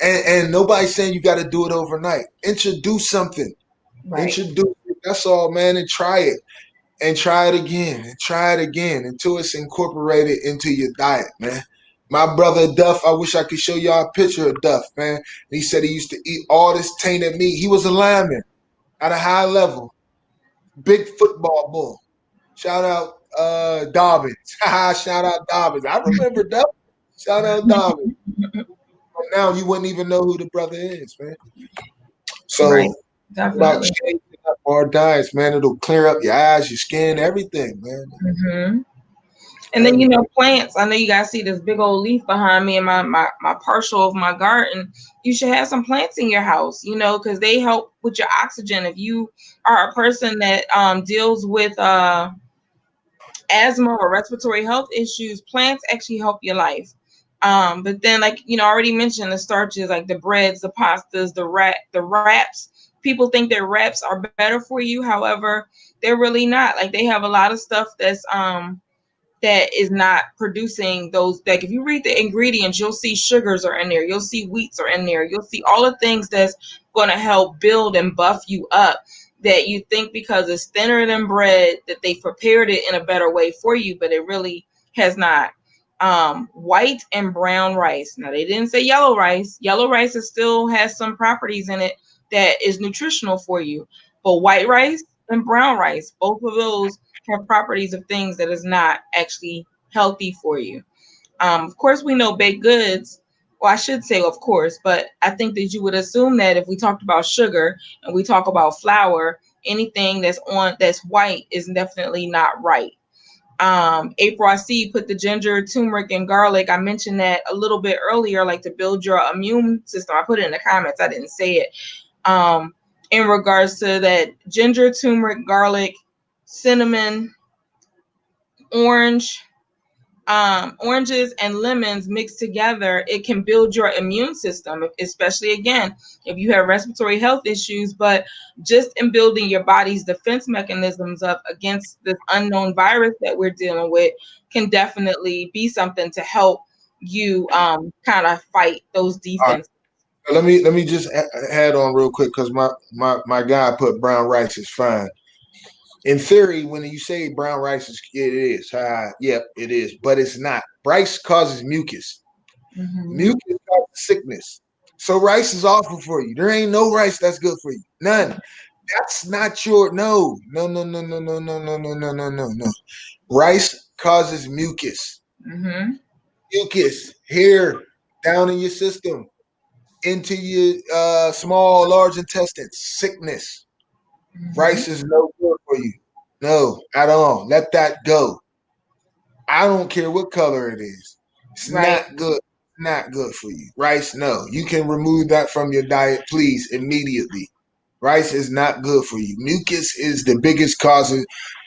And nobody's saying you got to do it overnight. Introduce something. Right. Introduce it. That's all, man, and try it. And try it again and try it again until it's incorporated into your diet, man. My brother Duff, I wish I could show y'all a picture of Duff, man. He said he used to eat all this tainted meat. He was a lineman at a high level, big football bull. Shout out Dobbins. Shout out Dobbins. I remember Duff. Shout out Dobbins. But now you wouldn't even know who the brother is, man. Right. So about Definitely. changing up our diets, man. It'll clear up your eyes, your skin, everything, man. Mm-hmm. And then Everything. plants. I know you guys see this big old leaf behind me in my partial of my garden. You should have some plants in your house, because they help with your oxygen. If you are a person that deals with asthma or respiratory health issues, plants actually help your life. But then, like I already mentioned, the starches, like the breads, the pastas, the wraps. People think their wraps are better for you. However, they're really not. Like they have a lot of stuff that is not producing those. Like if you read the ingredients, you'll see sugars are in there, you'll see wheats are in there, you'll see all the things that's going to help build and buff you up, that you think because it's thinner than bread that they prepared it in a better way for you, but it really has not. White and brown rice, now they didn't say yellow rice. Yellow rice is still has some properties in it that is nutritional for you, but white rice and brown rice, both of those have properties of things that is not actually healthy for you. Of course, we know baked goods. Well, I should say, of course, but I think that you would assume that if we talked about sugar and we talk about flour, anything that's white is definitely not right. April, I see you put the ginger, turmeric, and garlic. I mentioned that a little bit earlier, like to build your immune system. I put it in the comments. I didn't say it. In regards to that, ginger, turmeric, garlic, cinnamon, orange, oranges and lemons mixed together, it can build your immune system, especially again if you have respiratory health issues. But just in building your body's defense mechanisms up against this unknown virus that we're dealing with can definitely be something to help you kind of fight those All right. defenses. Let me just add on real quick because my guy put brown rice is fine. In theory, when you say brown rice is, it is. Yep, it is, but it's not. Rice causes mucus. Mm-hmm. Mucus causes sickness. So rice is awful for you. There ain't no rice that's good for you. None. That's not your no. Rice causes mucus. Mm-hmm. Mucus here down in your system into your small, large intestine. Sickness. Mm-hmm. Rice is no good for you. No, at all. Let that go. I don't care what color it is. It's Right. not good. Not good for you. Rice, no. You can remove that from your diet, please, immediately. Rice is not good for you. Mucus is the biggest cause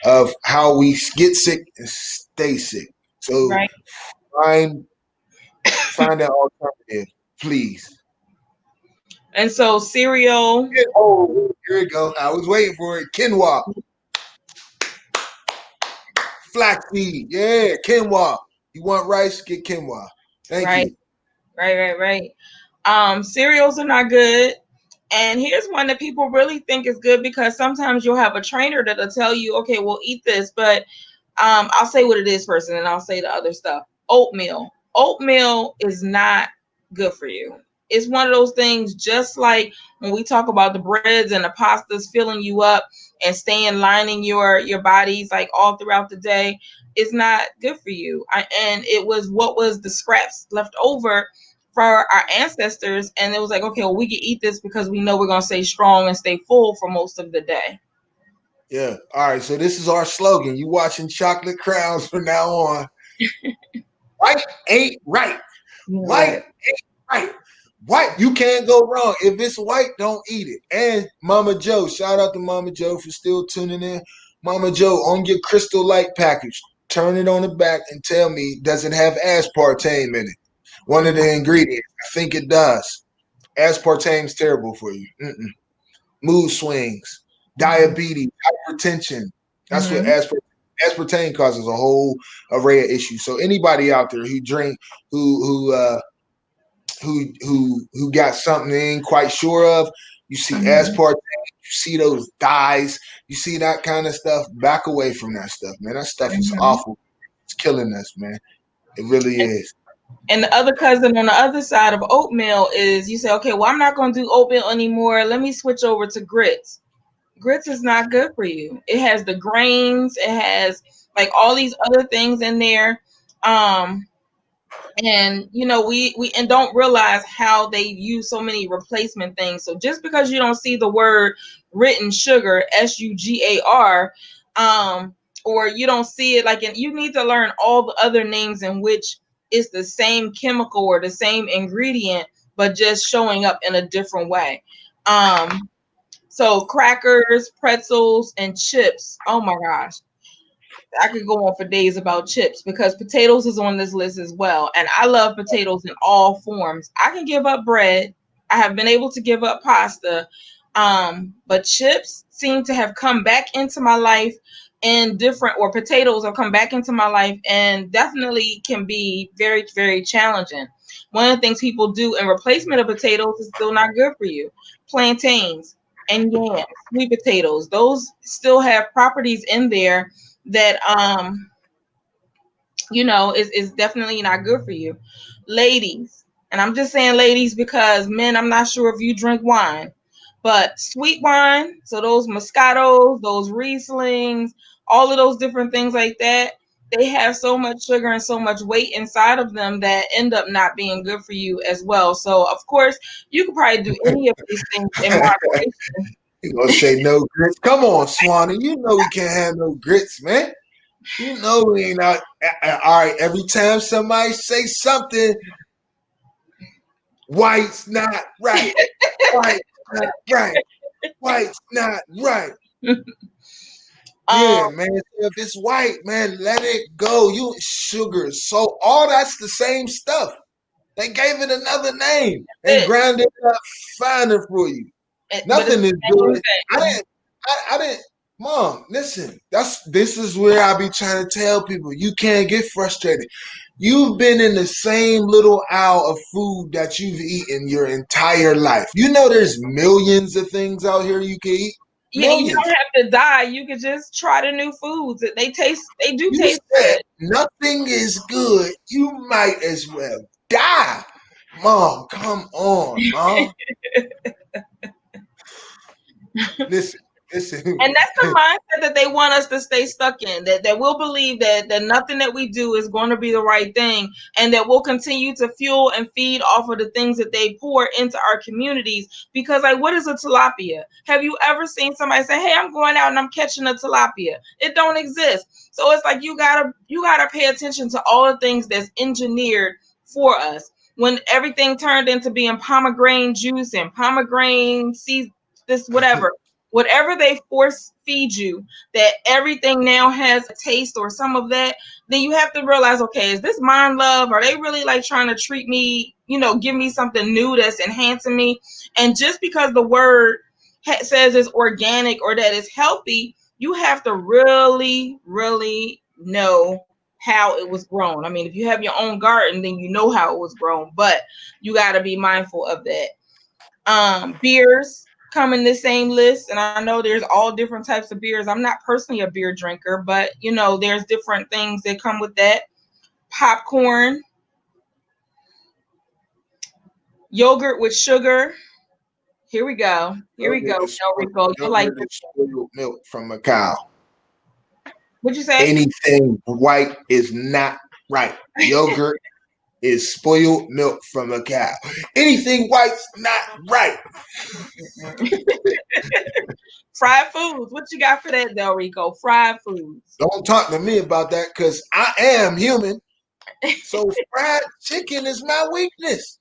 of how we get sick and stay sick. So Right. find find that alternative, please. And so cereal, Oh, here we go. I was waiting for it. Quinoa, flaxseed. Yeah, quinoa. You want rice? Get quinoa. Thank right, you. right. Cereals are not good. And here's one that people really think is good because sometimes you'll have a trainer that'll tell you, okay, we'll eat this, but I'll say what it is first, and then I'll say the other stuff. Oatmeal. Oatmeal is not good for you. It's one of those things, just like when we talk about the breads and the pastas filling you up and staying lining your bodies like all throughout the day. It's not good for you. And it was what was the scraps left over for our ancestors, and it was like, okay, well, we can eat this because we know we're gonna stay strong and stay full for most of the day. Yeah. All right. So this is our slogan. You watching Chocolate Crowns from now on. White ain't right. You know White what? ain't right. White, you can't go wrong. If it's white, don't eat it. And Mama Joe, shout out to Mama Joe for still tuning in. Mama Joe, on your Crystal Light package, turn it on the back and tell me, does it have aspartame in it? One of the ingredients. I think it does. Aspartame's terrible for you. Mood swings, Mm-hmm. diabetes, hypertension. That's what Mm-hmm. aspartame causes a whole array of issues. So anybody out there who drink, who got something they ain't quite sure of, you see Mm-hmm. aspartame, you see those dyes, you see that kind of stuff. Back away from that stuff, man. That stuff is Mm-hmm. awful. It's killing us, man. It really is. And the other cousin on the other side of oatmeal is you say, okay, well, I'm not going to do oatmeal anymore. Let me switch over to grits. Grits is not good for you. It has the grains, it has like all these other things in there. Um, and we and don't realize how they use so many replacement things. So just because you don't see the word written sugar, sugar, or you don't see it like, and you need to learn all the other names in which it's the same chemical or the same ingredient but just showing up in a different way. So crackers, pretzels, and chips, oh my gosh, I could go on for days about chips because potatoes is on this list as well. And I love potatoes in all forms. I can give up bread. I have been able to give up pasta. But chips seem to have come back into my life in different, or potatoes have come back into my life and definitely can be very, very challenging. One of the things people do in replacement of potatoes is still not good for you. Plantains and yams, sweet potatoes, those still have properties in there that is definitely not good for you. Ladies, and I'm just saying ladies because men, I'm not sure if you drink wine, but sweet wine, so those Moscatos, those Rieslings, all of those different things like that, they have so much sugar and so much weight inside of them that end up not being good for you as well. So of course you could probably do any of these things in moderation. You gonna say no grits? Come on, Swanee. You know we can't have no grits, man. You know we ain't out. All right, every time somebody say something, white's not right. White's not right. White's not right. um Yeah, man. If it's white, man, let it go. You sugar, so all that's the same stuff. They gave it another name and it, ground it up finer for you. but it's Nothing is the same good. I thing. didn't. I didn't. Mom, listen. This is where I be trying to tell people. You can't get frustrated. You've been in the same little aisle of food that you've eaten your entire life. You know, there's millions of things out here you can eat. Yeah, you don't Millions. have to die. You can just try the new foods. They do You taste said good. nothing is good. You might as well die. Mom, come on, Mom. Listen, listen. And that's the mindset that they want us to stay stuck in. That we'll believe that nothing that we do is going to be the right thing, and that we'll continue to fuel and feed off of the things that they pour into our communities. Because like, what is a tilapia? Have you ever seen somebody say, "Hey, I'm going out and I'm catching a tilapia"? It don't exist. So it's like you gotta pay attention to all the things that's engineered for us. When everything turned into being pomegranate juice and pomegranate seeds, this whatever, whatever they force feed you, that everything now has a taste or some of that, then you have to realize, okay, is this mind love? Are they really like trying to treat me, give me something new that's enhancing me? And just because the word says it's organic or that it's healthy, you have to really, really know how it was grown. I mean, if you have your own garden, then you know how it was grown, but you got to be mindful of that. Beers come in the same list, and I know there's all different types of beers. I'm not personally a beer drinker, but there's different things that come with that. Popcorn, yogurt with sugar. Here we go. Here we go, Del Rico. You like Yogurt is spoiled milk from a cow. what'd you say? Anything white is not right. Yogurt is spoiled milk from a cow. Anything white's not right. Fried foods. What you got for that, Del Rico? Fried foods. Don't talk to me about that because I am human. So fried chicken is my weakness.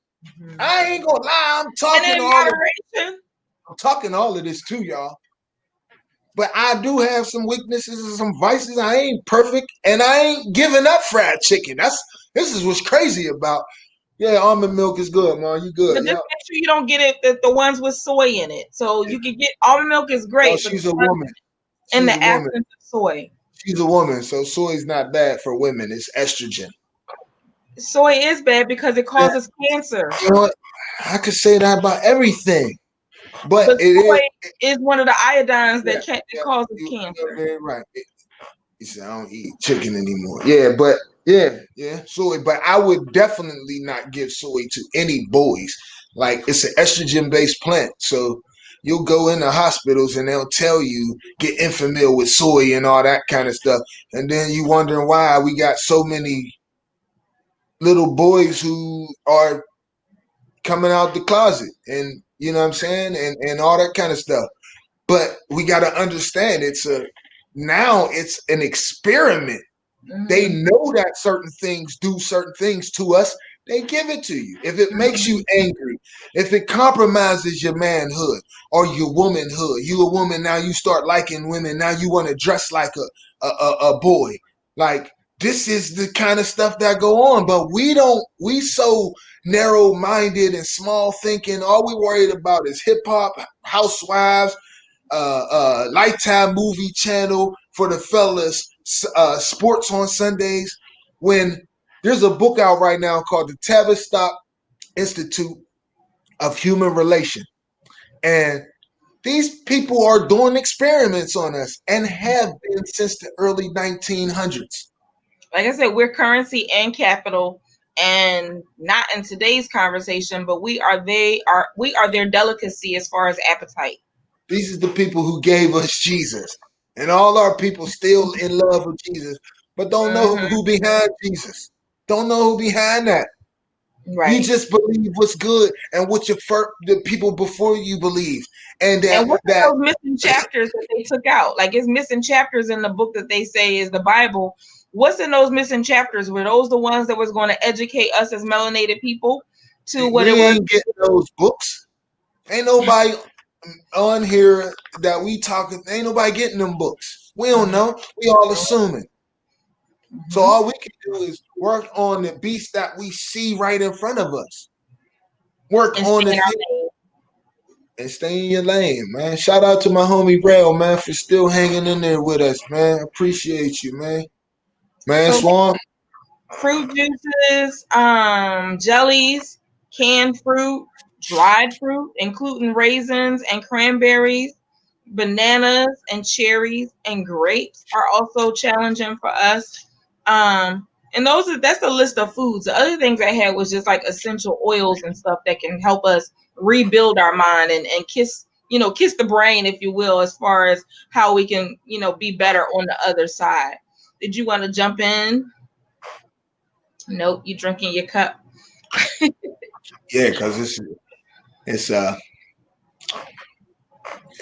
I ain't gonna lie. I'm talking And in all of moderation. I'm talking all of this too, y'all. But I do have some weaknesses and some vices. I ain't perfect, and I ain't giving up fried chicken. This is what's crazy about. Yeah, almond milk is good, man. You good? But just Yeah. make sure you don't get it the ones with soy in it. So you can get almond milk is Oh, great, but she's a woman. in She's the a woman. absence of soy. She's a woman, so soy's not bad for women. It's estrogen. Soy is bad because it Yeah, causes cancer. you know what? I could say that about everything, but But it soy is. is one of the iodines Yeah, that yeah. causes You're cancer. very right. He said, I don't eat chicken anymore. Yeah, but yeah, soy. But I would definitely not give soy to any boys. Like it's an estrogen based plant. So you'll go into hospitals and they'll tell you get infamil with soy and all that kind of stuff. And then you wondering why we got so many little boys who are coming out the closet and you know what I'm saying? And all that kind of stuff. But we gotta understand it's an experiment. They Mm-hmm. know that certain things do certain things to us. They give it to you. If it makes you angry, if it compromises your manhood or your womanhood, you a woman now, you start liking women. Now you want to dress like a boy. Like this is the kind of stuff that go on. But we don't. We so narrow minded and small thinking. All we worried about is hip hop, housewives, Lifetime movie channel for the fellas, sports on Sundays. When there's a book out right now called the Tavistock Institute of Human Relation, and these people are doing experiments on us and have been since the early 1900s. Like I said, we're currency and capital, and not in today's conversation, but we are their delicacy as far as appetite. These are the people who gave us Jesus, and all our people still in love with Jesus, but don't know Mm-hmm. who behind Jesus. Don't know who behind that. You Right. just believe what's good and what the people before you believe, and And that what that are those missing chapters that they took out? Like it's missing chapters in the book that they say is the Bible. What's in those missing chapters? Were those the ones that was going to educate us as melanated people to what it we was? ain't getting those books. Ain't nobody on here that we talking. Ain't nobody getting them books. We don't Mhm, know. We all assuming. So mhm. all we can do is work on the beast that we see right in front of us. Work And on stay the in our thing lane. and stay in your lane, man. Shout out to my homie Braille, man, for still hanging in there with us, man. Appreciate you, man. Man, So Swan. fruit juices, jellies, canned fruit, dried fruit, including raisins and cranberries, bananas and cherries and grapes are also challenging for us. And that's the list of foods. The other things I had was just like essential oils and stuff that can help us rebuild our mind and kiss the brain, if you will, as far as how we can, be better on the other side. Did you want to jump in? Nope, you drinking your cup. Yeah, because it's uh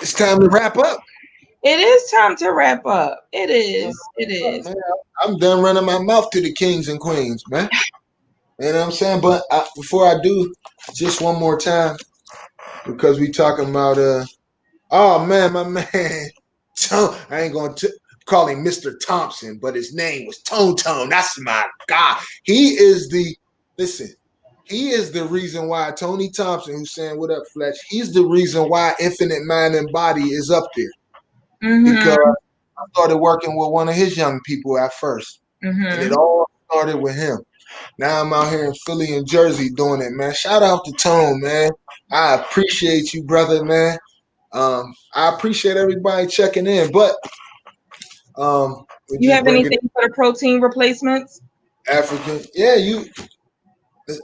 it's time to wrap up. It is time to wrap up. It is. It is. Man, I'm done running my mouth to the kings and queens, man. You know what I'm saying? But before I do, just one more time, because we talking about Oh man, my man. I ain't gonna call him Mr. Thompson, but his name was Tone Tone. That's my God. He is the listen. He is the reason why Tony Thompson, who's saying what up, Fletch. He's the reason why Infinite Mind and Body is up there because Mm-hmm. I started working with one of his young people at first, and it Mm-hmm. all started with him. Now I'm out here in Philly and Jersey doing it, man. Shout out to Tone, man. I appreciate you, brother, man. I appreciate everybody checking in, but we're You just have bringing anything for the protein replacements? African. Yeah, you.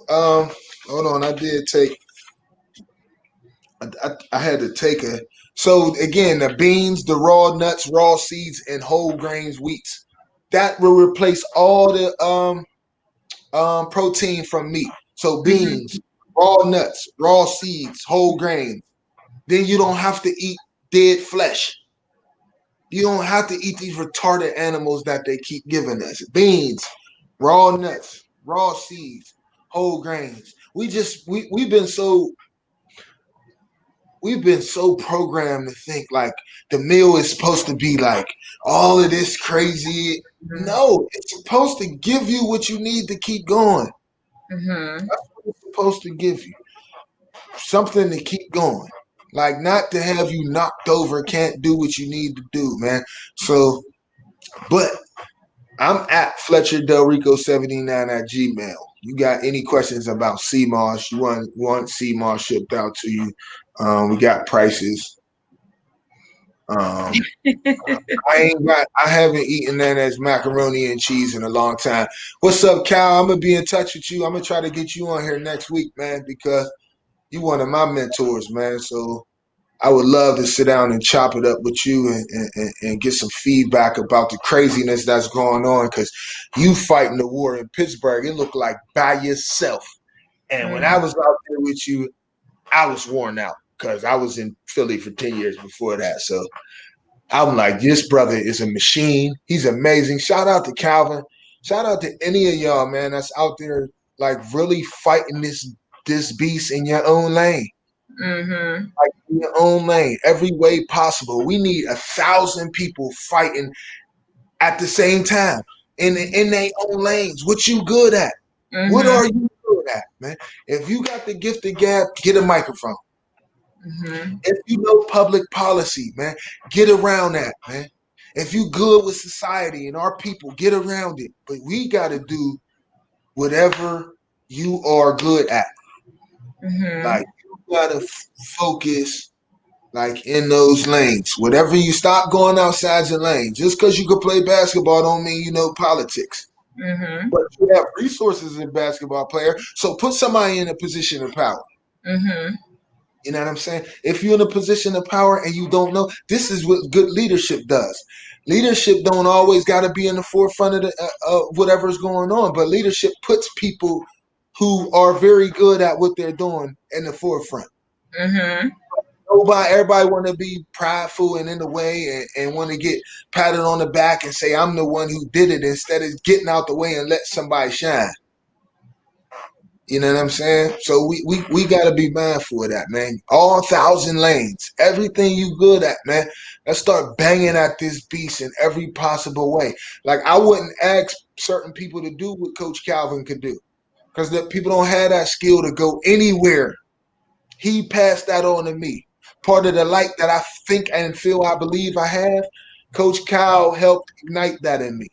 Um, hold on. I did take. I had to take a. So again, the beans, the raw nuts, raw seeds, and whole grains, wheats. That will replace all the protein from meat. So Mm-hmm. beans, raw nuts, raw seeds, whole grains. Then you don't have to eat dead flesh. You don't have to eat these retarded animals that they keep giving us. Beans, raw nuts, raw seeds, whole grains. We've been so programmed to think like the meal is supposed to be like all of this crazy. No, it's supposed to give you what you need to keep going. Mm-hmm. That's what it's supposed to give you. Something to keep going. Like not to have you knocked over, can't do what you need to do, man. So, but I'm at Fletcher Del Rico 79 at Gmail. You got any questions about CMOS? You want CMOS shipped out to you? We got prices. Um, I haven't eaten that as macaroni and cheese in a long time. What's up, Cal? I'm gonna be in touch with you. I'm gonna try to get you on here next week, man, because you one of my mentors, man. So I would love to sit down and chop it up with you and get some feedback about the craziness that's going on because you fighting the war in Pittsburgh. It looked like by yourself. And when I Mm-hmm. was out there with you, I was worn out because I was in Philly for 10 years before that. So I'm like, this brother is a machine. He's amazing. Shout out to Calvin. Shout out to any of y'all, man, that's out there like really fighting this beast in your own lane. Mm-hmm. Like in your own lane, every way possible. We need 1,000 people fighting at the same time in their own lanes. What you good at? What Mm-hmm. are you good at, man? If you got the gift of gab, get a microphone. Mm-hmm. If you know public policy, man, get around that, man. If you good with society and our people, get around it. But we got to do whatever you are good at. Mm-hmm. Like you got to focus like in those lanes. Whatever you stop going outside your lane. Just because you can play basketball don't mean you know politics. Mm-hmm. But you have resources as a basketball player. So put somebody in a position of power. Mm-hmm. You know what I'm saying? If you're in a position of power and you don't know, this is what good leadership does. Leadership don't always got to be in the forefront of whatever's going on, but leadership puts people who are very good at what they're doing in the forefront. Mm-hmm. Everybody want to be prideful and in the way and want to get patted on the back and say I'm the one who did it instead of getting out the way and let somebody shine. You know what I'm saying? So we got to be mindful of that, man. All 1,000 lanes, everything you good at, man. Let's start banging at this beast in every possible way. Like I wouldn't ask certain people to do what Coach Calvin could do because the people don't have that skill to go anywhere. He passed that on to me. Part of the light that I think and feel I believe I have, Coach Cal helped ignite that in me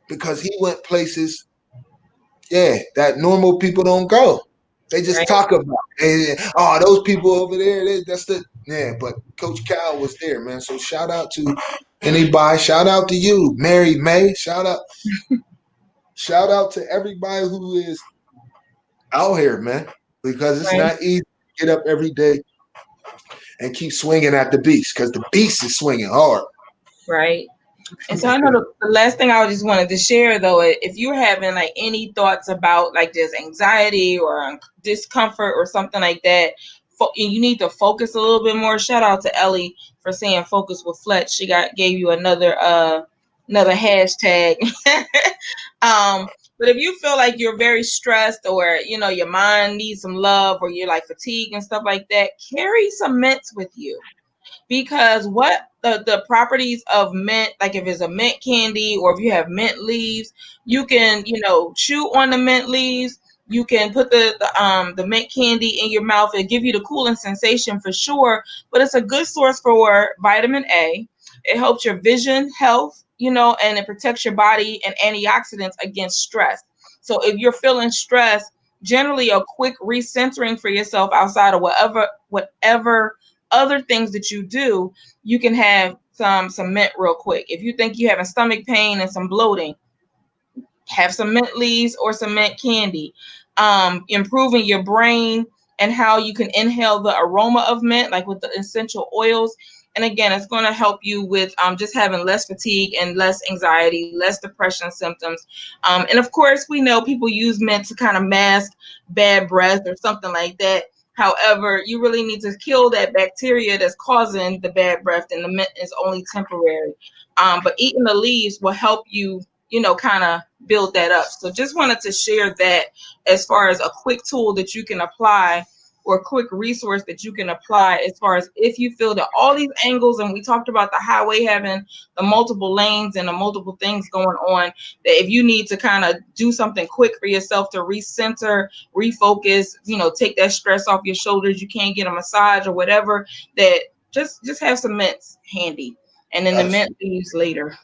because he went places, yeah, that normal people don't go. They just Right. talk about, oh, those people over there, that's the, yeah, but Coach Cal was there, man. So shout out to anybody. Shout out to you, Mary May. Shout out to everybody who is out here, man, because it's Right. not easy to get up every day and keep swinging at the beast because the beast is swinging hard. Right. And so I know the last thing I just wanted to share though, if you're having like any thoughts about like just anxiety or discomfort or something like that, you need to focus a little bit more. Shout out to Ellie for saying focus with Fletch. She gave you another hashtag. But if you feel like you're very stressed or your mind needs some love or you're like fatigued and stuff like that, carry some mints with you. because what the properties of mint, like if it's a mint candy or if you have mint leaves, you can, chew on the mint leaves. You can put the mint candy in your mouth and give you the cooling sensation for sure. But it's a good source for vitamin A. It helps your vision health, and it protects your body and antioxidants against stress. So if you're feeling stressed, generally a quick recentering for yourself outside of whatever other things that you do, you can have some mint real quick. If you think you're having stomach pain and some bloating, have some mint leaves or some mint candy. Improving your brain and how you can inhale the aroma of mint, like with the essential oils. And again, it's going to help you with just having less fatigue and less anxiety, less depression symptoms. And of course, we know people use mint to kind of mask bad breath or something like that. However, you really need to kill that bacteria that's causing the bad breath, and the mint is only temporary. But eating the leaves will help you, kind of build that up. So just wanted to share that as far as a quick tool that you can apply, or a quick resource that you can apply, as far as if you feel that all these angles, and we talked about the highway having the multiple lanes and the multiple things going on, that if you need to kind of do something quick for yourself to recenter, refocus, take that stress off your shoulders, you can't get a massage or whatever, that just have some mints handy, and then the That's mint leaves later.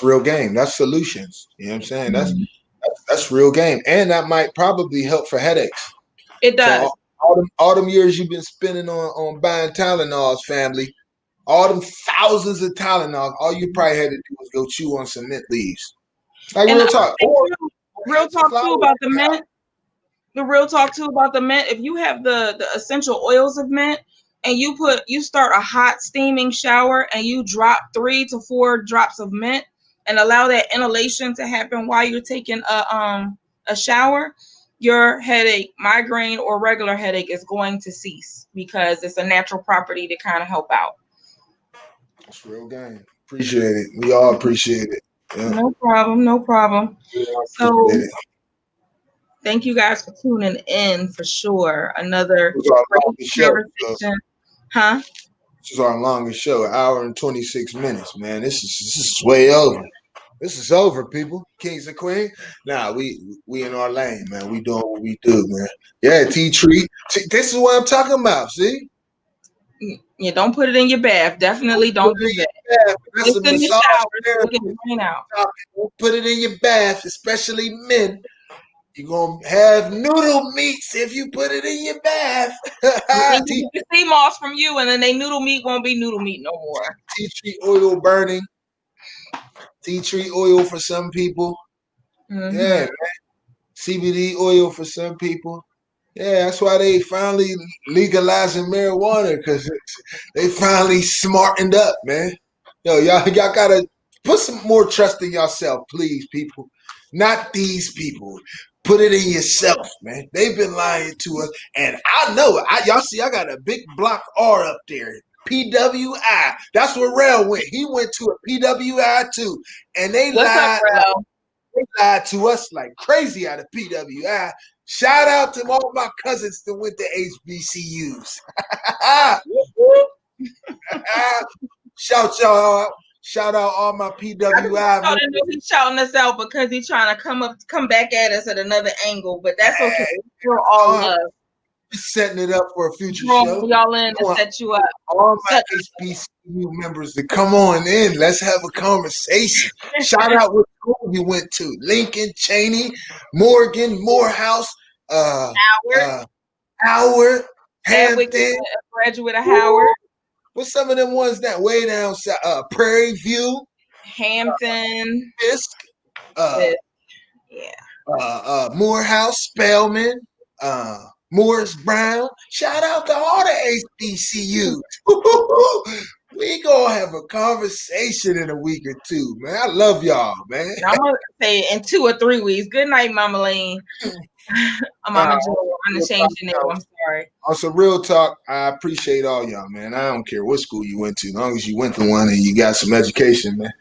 real game. That's solutions. You know what I'm saying? Mhm. That's real game, and that might probably help for headaches. It So does. all them years you've been spending on buying Tylenols, family, all them thousands of Tylenols, all you probably had to do was go chew on some mint leaves. Like And the real other talk, thing or too, real hang some talk too flowers about on the your house. mint, the real talk too about the mint, if you have the essential oils of mint, and you start a hot steaming shower, and you drop 3 to 4 drops of mint, and allow that inhalation to happen while you're taking a shower, your headache, migraine or regular headache, is going to cease, because it's a natural property to kind of help out. It's real game. Appreciate it. We all appreciate it. Yeah, No problem, no problem. we all So appreciate it. thank you guys for tuning in, for sure. Another This is our great longest show. So conversation. Huh? this is our longest show, an hour and 26 minutes. Man, this is way over. This is over, people. Kings and Queens. Nah, we in our lane, man. We doing what we do, man. Yeah, tea tree. This is what I'm talking about. See, Yeah, don't put it in your bath. Definitely put don't it do in that. your bath. That's Just a in the massage shower so it can therapy. drain out. Put it in your bath, especially men. You're gonna have noodle meats if you put it in your bath. They need to tea, get the sea moss from you, and then they noodle meat won't be noodle meat no more. tea tree oil burning. Tea tree oil for some people. Mm-hmm. Yeah, CBD oil for some people. Yeah, that's why they finally legalizing marijuana, because they finally smartened up, man. Yo, y'all gotta put some more trust in yourself, please, people. Not these people. Put it in yourself, man. They've been lying to us, and I know it. Y'all see, I got a big block R up there. PWI. That's where Rail went. He went to a PWI too, and they What's up, lied like bro? they lied to us like crazy out of PWI. Shout out to all my cousins that went to HBCUs. Shout y'all out. Shout out all my I just want PWI y'all to know members. he's shouting us out because he's trying to come back at us at another angle, but that's okay. We're all I'm love. just setting it up for a future Drawing show. y'all in I to want set you up. all my Set HBCU members to come on in. Let's have a conversation. Shout out what school you went to. Lincoln, Cheney, Morgan, Morehouse, uh, Howard. uh, Howard, Chadwick is Hampton. a graduate of Howard. Woo! What's some of them ones that way down south? Prairie View, Hampton. Fisk, uh, Yeah. Morehouse, Spelman, uh, Morris Brown. Shout out to all the HBCUs. We gonna have a conversation in a week or two, man. I love y'all, man. And I'm gonna say it in 2 or 3 weeks. Good night, Mama Lane. Mama Joe. I'm gonna change your name. I'm sorry. On some real talk, I appreciate all y'all, man. I don't care what school you went to, as long as you went to one and you got some education, man.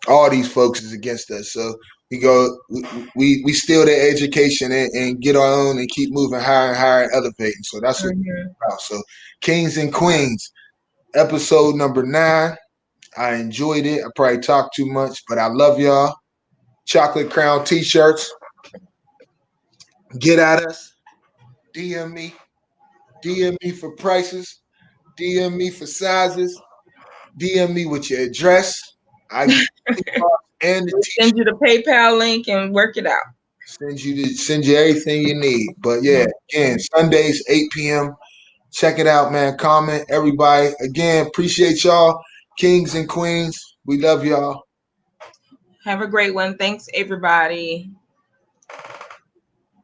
All these folks is against us, so we steal their education and get our own and keep moving higher and higher and elevating. So that's what Mhm. we're about. So kings and queens, Episode number 9. I enjoyed it. I probably talked too much, but I love y'all. Chocolate Crown t-shirts. Get at us. DM me. DM me for prices. DM me for sizes. DM me with your address. I get the and the We'll t-shirt. send you the PayPal link and work it out. Send you everything you need. But yeah, again, Sundays 8 p.m. Check it out, man. Comment everybody. Again, appreciate y'all, kings and queens. We love y'all. Have a great one. Thanks, everybody.